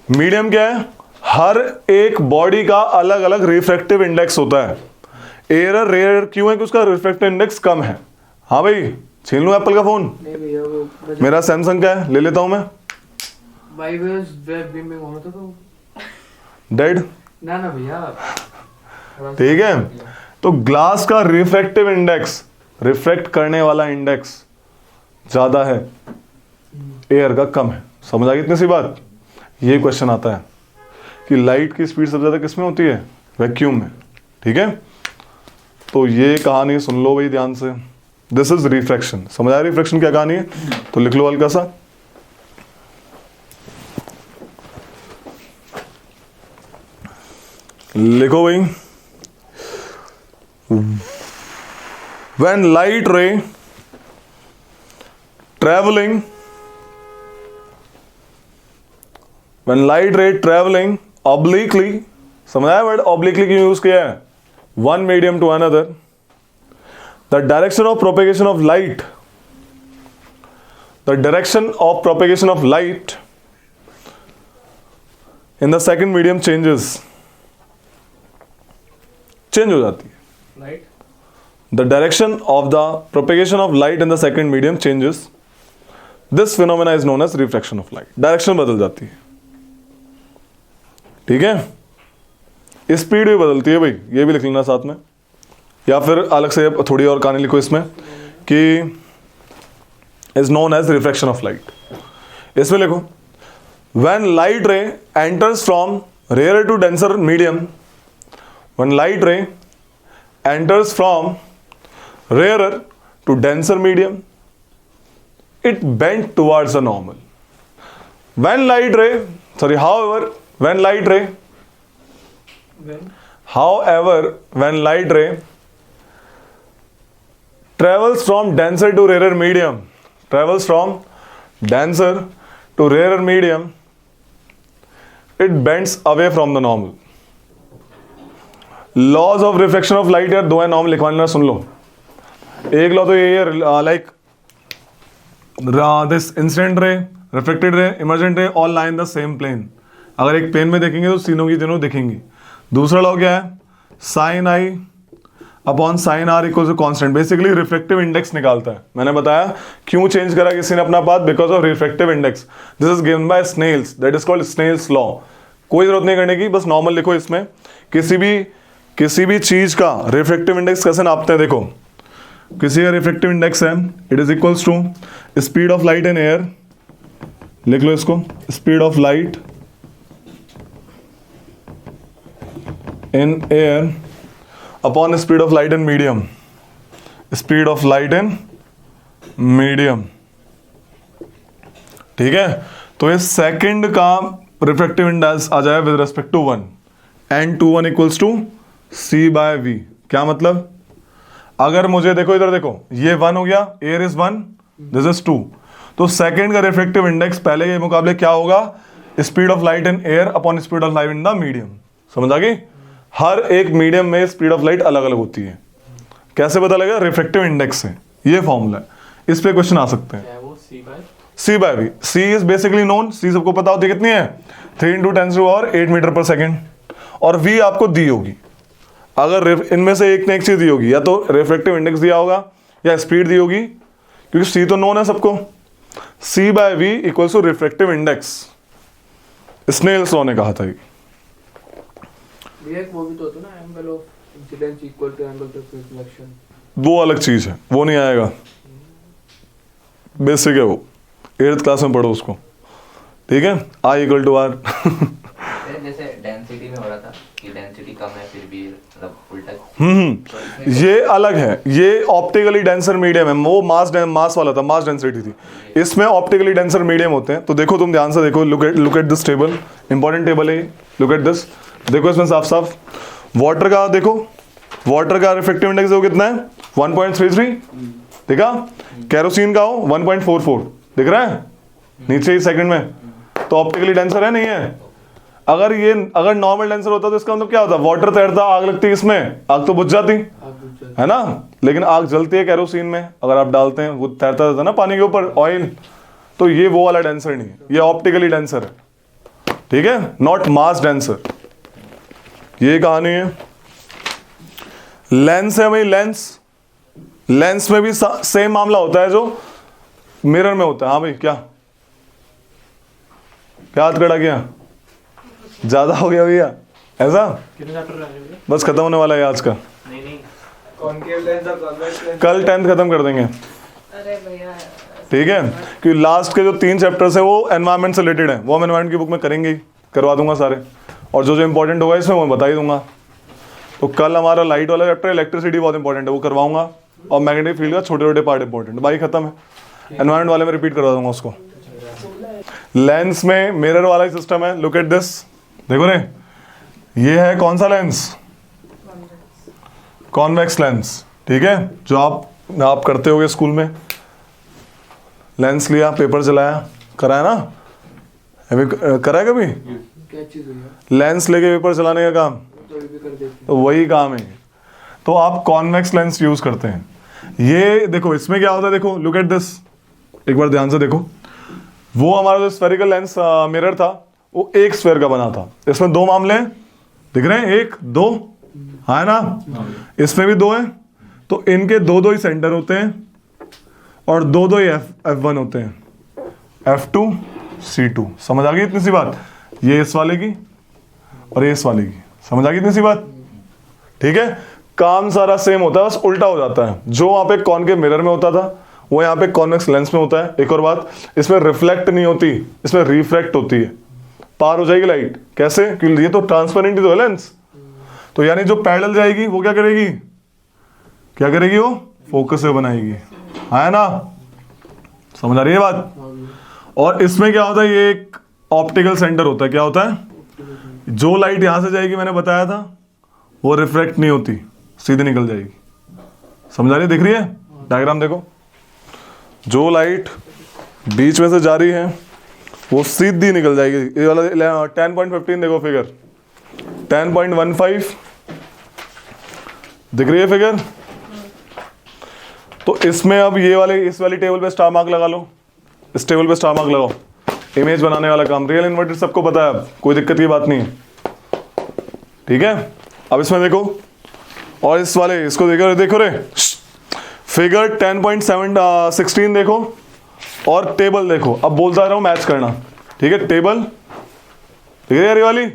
मीडियम क्या है? हर एक बॉडी का अलग अलग रिफ्रैक्टिव इंडेक्स होता है। एयर रेयर क्यों है? कि उसका रिफ्रैक्टिव इंडेक्स कम है। हाँ भाई, छीन लूं एप्पल का फोन? नहीं भैया, वो मेरा सैमसंग का है, ले लेता हूं मैं। भाई वेब बीम में होना था तो डेड ना भैया, ठीक है। तो ग्लास का रिफ्रैक्टिव इंडेक्स, रिफ्लेक्ट करने वाला इंडेक्स ज्यादा है, एयर का कम है। समझ आ गई इतनी सी बात? ये क्वेश्चन आता है कि लाइट की स्पीड सबसे ज्यादा किसमें होती है? वैक्यूम में, ठीक है। तो ये कहानी सुन लो भाई ध्यान से। This is refraction. समझ आया रिफ्रैक्शन क्या कहानी है? तो लिख लो हल्का सा, लिखो भाई, when light ray traveling obliquely, समझाया वर्ड obliquely क्यों यूज किया है? one medium to another, the direction of propagation of light in the second medium change हो जाती है। Light The direction of the propagation of light in the second medium changes. This phenomena is known as refraction of light. Direction बदल जाती है, ठीक है? Speed भी बदलती है भाई, ये भी लिख लेना साथ में, या फिर अलग से थोड़ी और कहानी लिखो इसमें कि is known as refraction of light. इसमें लिखो when light ray enters from rarer to denser medium, when light ray enters from rarer to denser medium, it bent towards the normal. However, when light ray travels from denser to rarer medium, it bends away from the normal. Laws of reflection of light, यार दो है, norm लिखवा लेना, सुन लो। एक law तो ये है, like this incident ray, reflected ray, emergent ray, all lie in the same plane. अगर एक प्लेन में देखेंगे तो तीनों की तीनों दिखेंगी। दूसरा लॉ क्या है? Sine i upon sine r equal to constant. Basically reflective index निकालता है। मैंने बताया क्यों चेंज करा किसी ने अपना path, because of reflective index. This is given by Snell's, that is called Snell's law. कोई जरूरत नहीं करने की, बस नॉर्मल लिखो। इसमें किसी भी चीज का रिफ्लेक्टिव इंडेक्स कैसे नापते हैं? देखो, किसी का रिफ्लेक्टिव इंडेक्स है, it is equals to speed of light in air, लिख लो इसको, speed of light in air upon speed of light in medium, speed of light in medium, ठीक है? तो इस सेकंड का रिफ्लेक्टिव इंडेक्स आ जाए with respect to 1, and 2 1 equals to c by v. क्या मतलब? अगर मुझे देखो, इधर देखो, ये 1 हो गया, एयर इज 1, दिस इज 2, तो सेकंड का रिफ्लेक्टिव इंडेक्स पहले के मुकाबले क्या होगा? Speed of light in air upon speed of light in the medium. समझ आ गई? हर एक मीडियम में स्पीड ऑफ लाइट अलग अलग होती है। कैसे पता लगेगा? रिफ्लेक्टिव इंडेक्स से। ये फॉर्मूला है, इस पे क्वेश्चन आ सकते हैं। C by v. C is basically known, c सबको पता होती है कितनी है? 3 × 10⁸ मीटर पर सेकेंड, और वी आपको दी होगी। अगर इनमें से एक ने एक चीज दी होगी, या तो रिफ्लेक्टिव इंडेक्स दिया होगा या स्पीड दी होगी, क्योंकि सी तो नोन है सबको। C by v equals to reflective index, Snell's law ने कहा था। ये एक वो भी तो होता है ना, angle of incidence equal to angle of reflection. वो अलग चीज है, वो नहीं आएगा, बेसिक है वो, 8th क्लास में पढ़ो उसको, ठीक है? I = R। जैसे डेंसिटी में हो रहा था कि डेंसिटी कम है फिर भी मतलब उल्टा। ये अलग है, ये ऑप्टिकली डेंसर मीडियम है, वो मास वाला था, मास डेंसिटी थी। इसमें ऑप्टिकली डेंसर मीडियम होते हैं। तो देखो, तुम ध्यान से देखो, look at this table, important table है, लुक एट दिस। देखो इसमें साफ साफ वाटर का, देखो वाटर का रिफ्लेक्टिव इंडेक्स वो कितना है? 1.33, देखा? केरोसिन का हो 1.44, दिख रहा है नीचे ही सेकंड में। तो ऑप्टिकली डेंसर है, नहीं है? अगर नॉर्मल डेंसर होता तो इसका मतलब क्या होता? वाटर तैरता, आग लगती, इसमें आग तो बुझ जाती है ना, लेकिन आग जलती है केरोसिन में, अगर आप डालते हैं, वो तैरता रहता है ना पानी के ऊपर, ऑयल। तो ये वो वाला डेंसर नहीं है, ये ऑप्टिकली डेंसर है, ठीक है? Not mass denser. ये कहानी है। लेंस है भाई, लेंस में भी सेम मामला होता है जो मिरर में होता है। हाँ भाई, क्या हाथ खड़ा किया? ज्यादा हो गया भैया, ऐसा? बस खत्म होने वाला है आज का। कॉनकेव लेंस और कॉन्वेक्स लेंस कल 10th खत्म कर देंगे, अरे भैया ठीक है? क्योंकि लास्ट के जो 3 चैप्टर्स हैं वो एनवायरनमेंट से रिलेटेड है, वो हम एनवायरनमेंट की बुक में करेंगे ही, करवा दूंगा सारे, और जो इंपॉर्टेंट होगा इसमें वो बता ही दूंगा। तो कल हमारा लाइट वाला चैप्टर, इलेक्ट्रिसिटी बहुत इंपॉर्टेंट है, वो करवाऊंगा, और मैग्नेटिक फील्ड का छोटे छोटे पार्ट इंपॉर्टेंट। भाई खत्म है, एनवायरनमेंट वाले में रिपीट करवा दूंगा उसको। लेंस में मिरर वाला ही सिस्टम है। लुक एट दिस, देखो रे, ये है कौन सा लेंस? कॉन्वेक्स लेंस, ठीक है, जो आप करते होगे स्कूल में। लेंस लिया, पेपर चलाया, कराया ना, अभी कराया कभी? क्या चीज है? लेंस लेके पेपर चलाने का काम, तो ये भी कर देते तो वही काम है। तो आप कॉन्वेक्स लेंस यूज करते हैं। ये देखो, इसमें क्या होता है, देखो लुक एट दिस, एक बार ध्यान से देखो। वो हमारा जो स्फेरिकल लेंस मिरर था, वो एक स्फेयर का बना था। इसमें दो मामले हैं, दिख रहे हैं, एक दो है ना, इसमें भी दो है। तो इनके दो दो ही सेंटर होते हैं और दो दो ही F1 होते हैं, F2 C2। समझ आ गई इतनी सी बात? ये इस वाले की और ये इस वाले की, समझ आ गई इतनी सी बात? ठीक है, काम सारा सेम होता है, बस उल्टा हो जाता है। जो वहां पे कॉनकेव मिरर में होता था, वो यहाँ पे कॉन्वेक्स लेंस में होता है। एक और बात, इसमें रिफ्लेक्ट नहीं होती, इसमें रिफ्रैक्ट होती है। पार हो जाएगी लाइट, कैसे? क्योंकि ये तो ट्रांसपेरेंट ही तो है लेंस। तो यानी जो पैरेलल जाएगी वो क्या करेगी? क्या करेगी? वो फोकस से बनाएगी, है ना? समझ आ रही है बात? और इसमें क्या होता है, ये एक ऑप्टिकल सेंटर होता है। क्या होता है? जो लाइट यहां से जाएगी, मैंने बताया था, वो रिफ्रैक्ट नहीं होती, सीधे निकल जाएगी। समझ आ रही है? दिख रही है डायग्राम? देखो, जो लाइट बीच में से जा रही है वो सीधी निकल जाएगी। ये वाला 10.15 देखो फिगर, 10.15 दिख रही है फिगर? तो इसमें अब ये वाले, इस वाली टेबल पे स्टार मार्क लगा लो, इस टेबल पे स्टार मार्क लगाओ। इमेज बनाने वाला काम रियल इन्वर्टेड सबको पता है, अब कोई दिक्कत की बात नहीं है, ठीक है? अब इसमें देखो, और इस वाले इसको देखो रे, फिगर 10.16 देखो और टेबल देखो। अब बोलता रहा हूं मैच करना, ठीक है? टेबल ठीक है यार, ये वाली,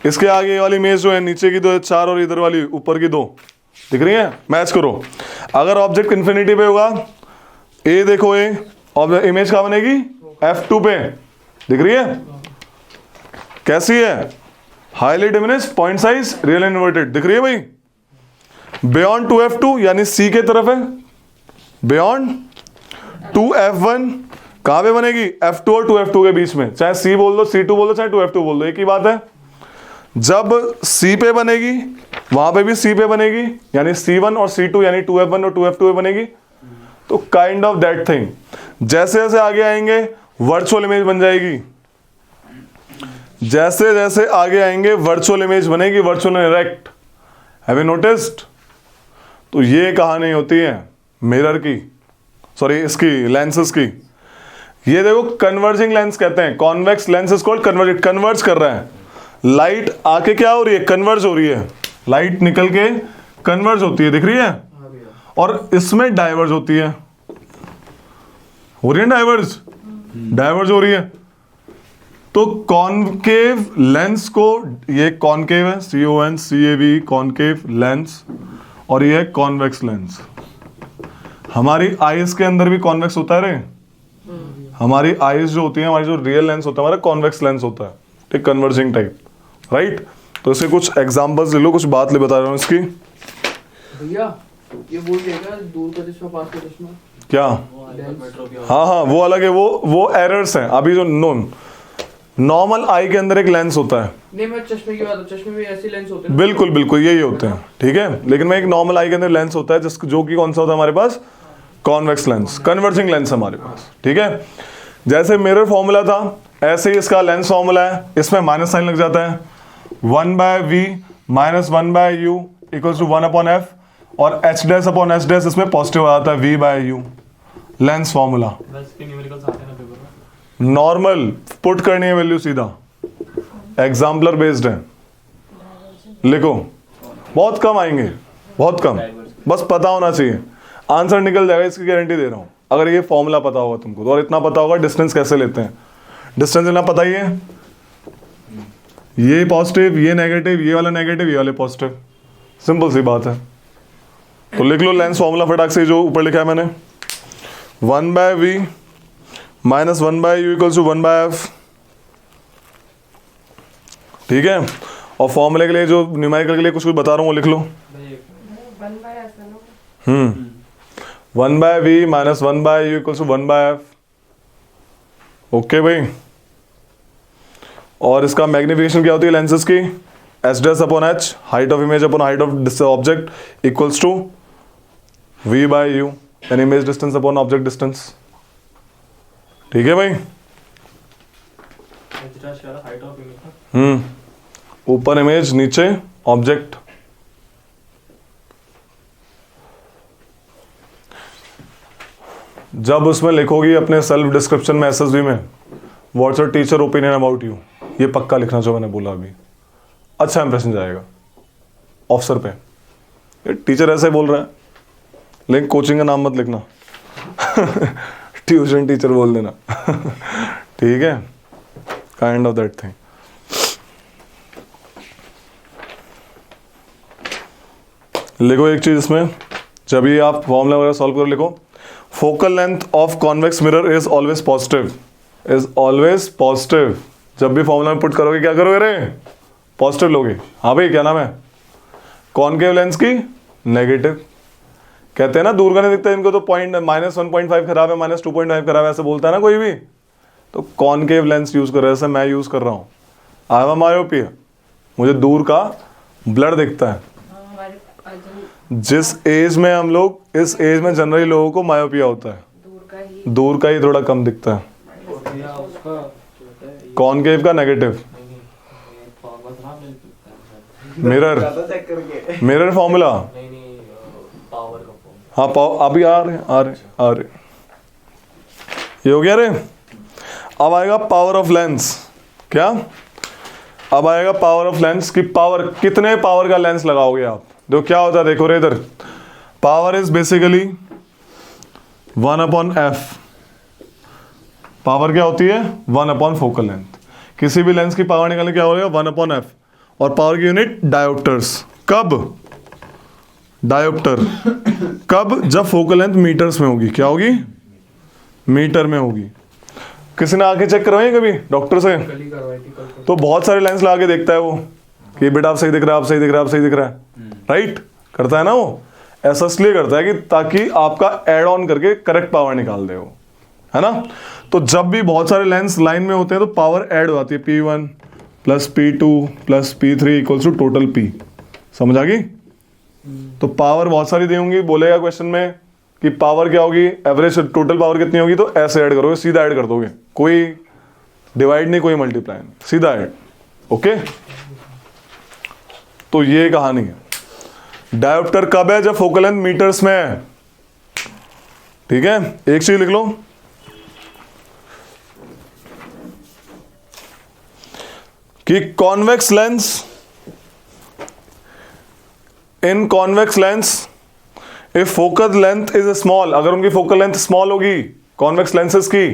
इसके आगे ये वाली इमेज जो है, नीचे की 2 है 4 और इधर वाली ऊपर की 2 दिख रही है? मैच करो। अगर ऑब्जेक्ट इन्फिनिटी पे होगा, ए देखो, ए और इमेज कहाँ बनेगी? F2 पे, दिख रही है? कैसी है? Highly diminish, point size, real inverted, दिख रही है भाई? बियॉन्ड 2F2 यानी C के तरफ है, बियॉन्ड 2F1 कहां पे बनेगी? F2 और 2F2 के बीच में। चाहे C बोल दो, C2 बोल दो, चाहे 2F2 बोल दो, एक ही बात है। जब C पे बनेगी, वहां पे भी C पे बनेगी, यानी C1 और C2 यानी 2F1 और 2F2 पे बनेगी। तो काइंड ऑफ दैट थिंग, जैसे जैसे आगे आएंगे वर्चुअल इमेज बन जाएगी। जैसे जैसे आगे आएंगे वर्चुअल इमेज बनेगी, virtual direct. Have you noticed? तो ये कहानी होती है मिरर की, सॉरी इसकी, लेंसेस की। ये देखो कन्वर्जिंग लेंस कहते हैं, convex lens is called converge, converge कर रहा है। लाइट आके क्या हो रही है? कन्वर्ज हो रही है। लाइट निकल के कन्वर्ज होती है, दिख रही है? और इसमें डाइवर्ज होती है, हो रही है डाइवर्ज, डाइवर्ज हो रही है। तो कॉनकेव लेंस को, ये कॉनकेव है, CONCAV, कॉनकेव लेंस, और ये है कॉन्वेक्स लेंस। हमारी आईज के अंदर भी कॉन्वेक्स होता है रे। हमारी आईज जो होती है, हमारी जो रियल लेंस होता है हमारा, कॉन्वेक्स लेंस होता है, ठीक, कन्वर्जिंग टाइप, राइट? तो इसके कुछ एग्जांपल्स ले लो, कुछ बात ले बता रहा हूँ इसकी। भैया ये बोल देगा दूर का चश्मा, पास का चश्मा क्या? हाँ, वो अलग है, वो एरर्स हैं। अभी जो नॉर्मल आई के अंदर एक लेंस होता है। नहीं, मैं चश्मे की बात, चश्मे में ऐसे लेंस होते हैं। बिल्कुल बिल्कुल यही होते हैं, ठीक है? लेकिन मैं एक नॉर्मल आई के अंदर लेंस होता है, जो कि कौन सा होता है हमारे पास? कॉन्वेक्स लेंस, कन्वर्जिंग लेंस हमारे पास, ठीक है? जैसे मिरर फॉर्मूला था, ऐसे ही इसका लेंस फॉर्मूला है। इसमें माइनस साइन लग जाता है, 1/v minus 1/u equals to 1/f, और h dash upon h dash इसमें पॉजिटिव आ जाता है, v/u, लेंस फॉर्मूला। बस के न्यूमेरिकल्स आते हैं ना पेपर में। नॉर्मल पुट करनी है वैल्यू सीधा, एग्जाम्पलर बेस्ड है, लिखो। बहुत कम आएंगे, बहुत कम, बस पता होना चाहिए, आंसर निकल जाएगा, इसकी गारंटी दे रहा हूं। अगर ये फॉर्मूला पता होगा तुमको तो, और इतना पता होगा डिस्टेंस कैसे लेते हैं। डिस्टेंस लेना पता ही है, ये पॉजिटिव, ये नेगेटिव, ये वाला नेगेटिव, ये वाले पॉजिटिव, सिंपल सी बात है। तो लिख लो लेंस फॉर्मूला फटाक से, जो ऊपर लिखा है मैंने, 1/v minus 1/u equals to 1/f, ठीक है? और फॉर्मूले के लिए, जो न्यूमेरिकल के लिए कुछ बता रहा हूँ वो लिख लो। 1 by v minus 1 by u equals to 1 by f. Okay भाई. और इसका मैग्निफिकेशन क्या होती है लेंसेज की? H dash upon h, height of image upon height of object equals to v by u and image distance upon object distance. ठीक है भाई. हाइट ऑफ इमेज, ऊपर इमेज नीचे ऑब्जेक्ट. जब उसमें लिखोगी अपने सेल्फ डिस्क्रिप्शन में एसएसवी में what's your teacher opinion about you, ये पक्का लिखना जो मैंने बोला अभी. अच्छा इंप्रेशन जाएगा ऑफिसर पे. ये टीचर ऐसे बोल रहा है, लेकिन कोचिंग का नाम मत लिखना. ट्यूशन टीचर बोल देना. ठीक है, काइंड ऑफ दैट थिंग. लिखो एक चीज इसमें, जब ये आप फॉर्मूला वगैरह सॉल्व करो, लिखो focal length of convex mirror is always positive. Is always positive. जब भी फॉर्मूला में पुट करोगे क्या करोगे रे? पॉजिटिव लोगे. हाँ भाई, क्या नाम है? कॉनकेव लेंस की नेगेटिव. कहते हैं ना दूर का नहीं दिखता इनको, तो पॉइंट -1.5 खराब है, -2.5 खराब है, ऐसे बोलता है ना कोई भी. तो कॉनकेव लेंस यूज कर रहे हैं, जैसे मैं यूज कर रहा हूँ. आई एम मायोपिया, मुझे दूर का ब्लर दिखता है. जिस एज में हम लोग, इस एज में जनरली लोगों को मायोपिया होता है, दूर का ही थोड़ा कम दिखता है. कॉनकेव का नेगेटिव. Mirror formula. पावर का हाँ अभी आ रहे. ये हो गया रे. अब आएगा पावर ऑफ लेंस. क्या? अब आएगा पावर ऑफ लेंस की पावर. कितने पावर का लेंस लगाओगे आप? देखो क्या होता है, देखो रे इधर. Power is basically 1/f. Power क्या होती है? 1/, फोकल लेंथ. किसी भी लेंस की पावर निकालने क्या होगा? 1/f. और पावर की यूनिट डायोप्टर्स. कब? डायोप्टर. कब? जब फोकल लेंथ मीटर्स में होगी. क्या होगी? मीटर में होगी. किसी ने आके चेक करवाई कभी डॉक्टर से? कल ही करवाई थी, कल. तो बहुत सारे लेंस लगा के देखता है वो कि बेटा आप सही दिख रहा है, आप सही दिख रहा है, आप सही दिख रहा है. राइट? करता है ना वो. ऐसा इसलिए करता है कि ताकि आपका एड ऑन करके करेक्ट पावर निकाल दे वो, है ना. तो जब भी बहुत सारे लेंस लाइन में होते हैं तो पावर ऐड हो जाती है. P1 plus P2 plus P3 equals to total P. समझ आ गई? तो पावर बहुत सारी दी होंगी. बोलेगा क्वेश्चन में कि पावर क्या होगी, एवरेज टोटल पावर कितनी होगी, तो ऐसे ऐड करोगे, सीधा ऐड कर दोगे. कोई डिवाइड नहीं, कोई मल्टीप्लाई नहीं, सीधा ऐड. ओके. तो ये कहानी है. डायोप्टर कब है? जब फोकल लेंथ मीटर्स में है. ठीक है. एक चीज लिख लो, कि convex lens, in convex lens if focal length is small, अगर उनकी फोकल लेंथ स्मॉल होगी कॉन्वेक्स लेंसेज की,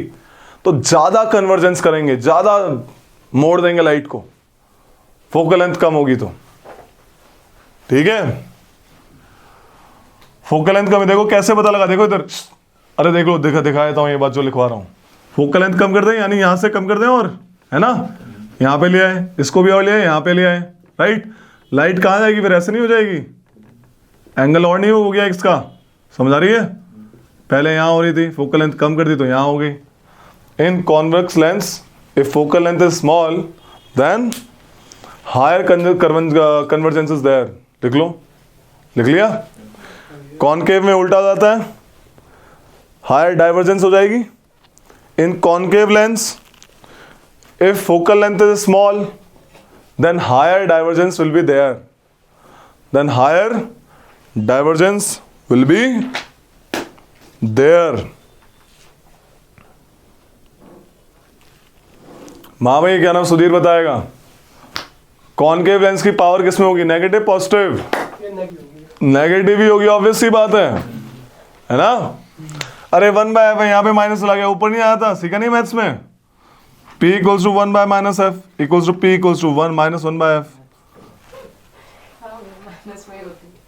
तो ज्यादा कन्वर्जेंस करेंगे, ज्यादा मोड़ देंगे लाइट को. फोकल लेंथ कम होगी तो. ठीक है. फोकल लेंथ कम है. देखो कैसे पता लगा, देखो इधर. अरे देख लो, दिखा देता हूं ये बात जो लिखवा रहा हूं. फोकल लेंथ कम कर दें, यानी यहां से कम कर दें, और है ना, यहां पे ले आए, इसको भी और ले आए, यहां पे ले आए. राइट? लाइट कहां जाएगी फिर? ऐसे नहीं हो जाएगी. एंगल और नहीं हो गया एक्स का. समझ आ रही है? पहले यहां हो रही थी, फोकल लेंथ कम कर दी तो यहां हो गई. In convex lens if focal length is small then higher convergence is there. लिख लो. लिख लिया? कॉनकेव में उल्टा जाता है, हायर डाइवर्जेंस हो जाएगी. In concave lens if focal length is small then higher divergence will be there. Then higher divergence will be there. माँ भाई क्या नाम? सुधीर बताएगा. कॉनकेव लेंस की पावर किस में होगी? Negative, positive? नेगेटिव ही होगी, ऑब्वियस सी बात है ना. अरे 1/f है, यहाँ पे माइनस लगा गया, ऊपर नहीं आया था, सीखा नहीं मैथ्स में. P equals to 1 by minus f equals to P equals to 1 minus 1 by f.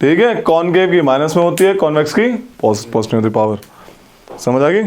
ठीक है. कॉनकेव की माइनस में होती है, कॉन्वेक्स की पॉजिटिव होती है पावर. समझ आ गई?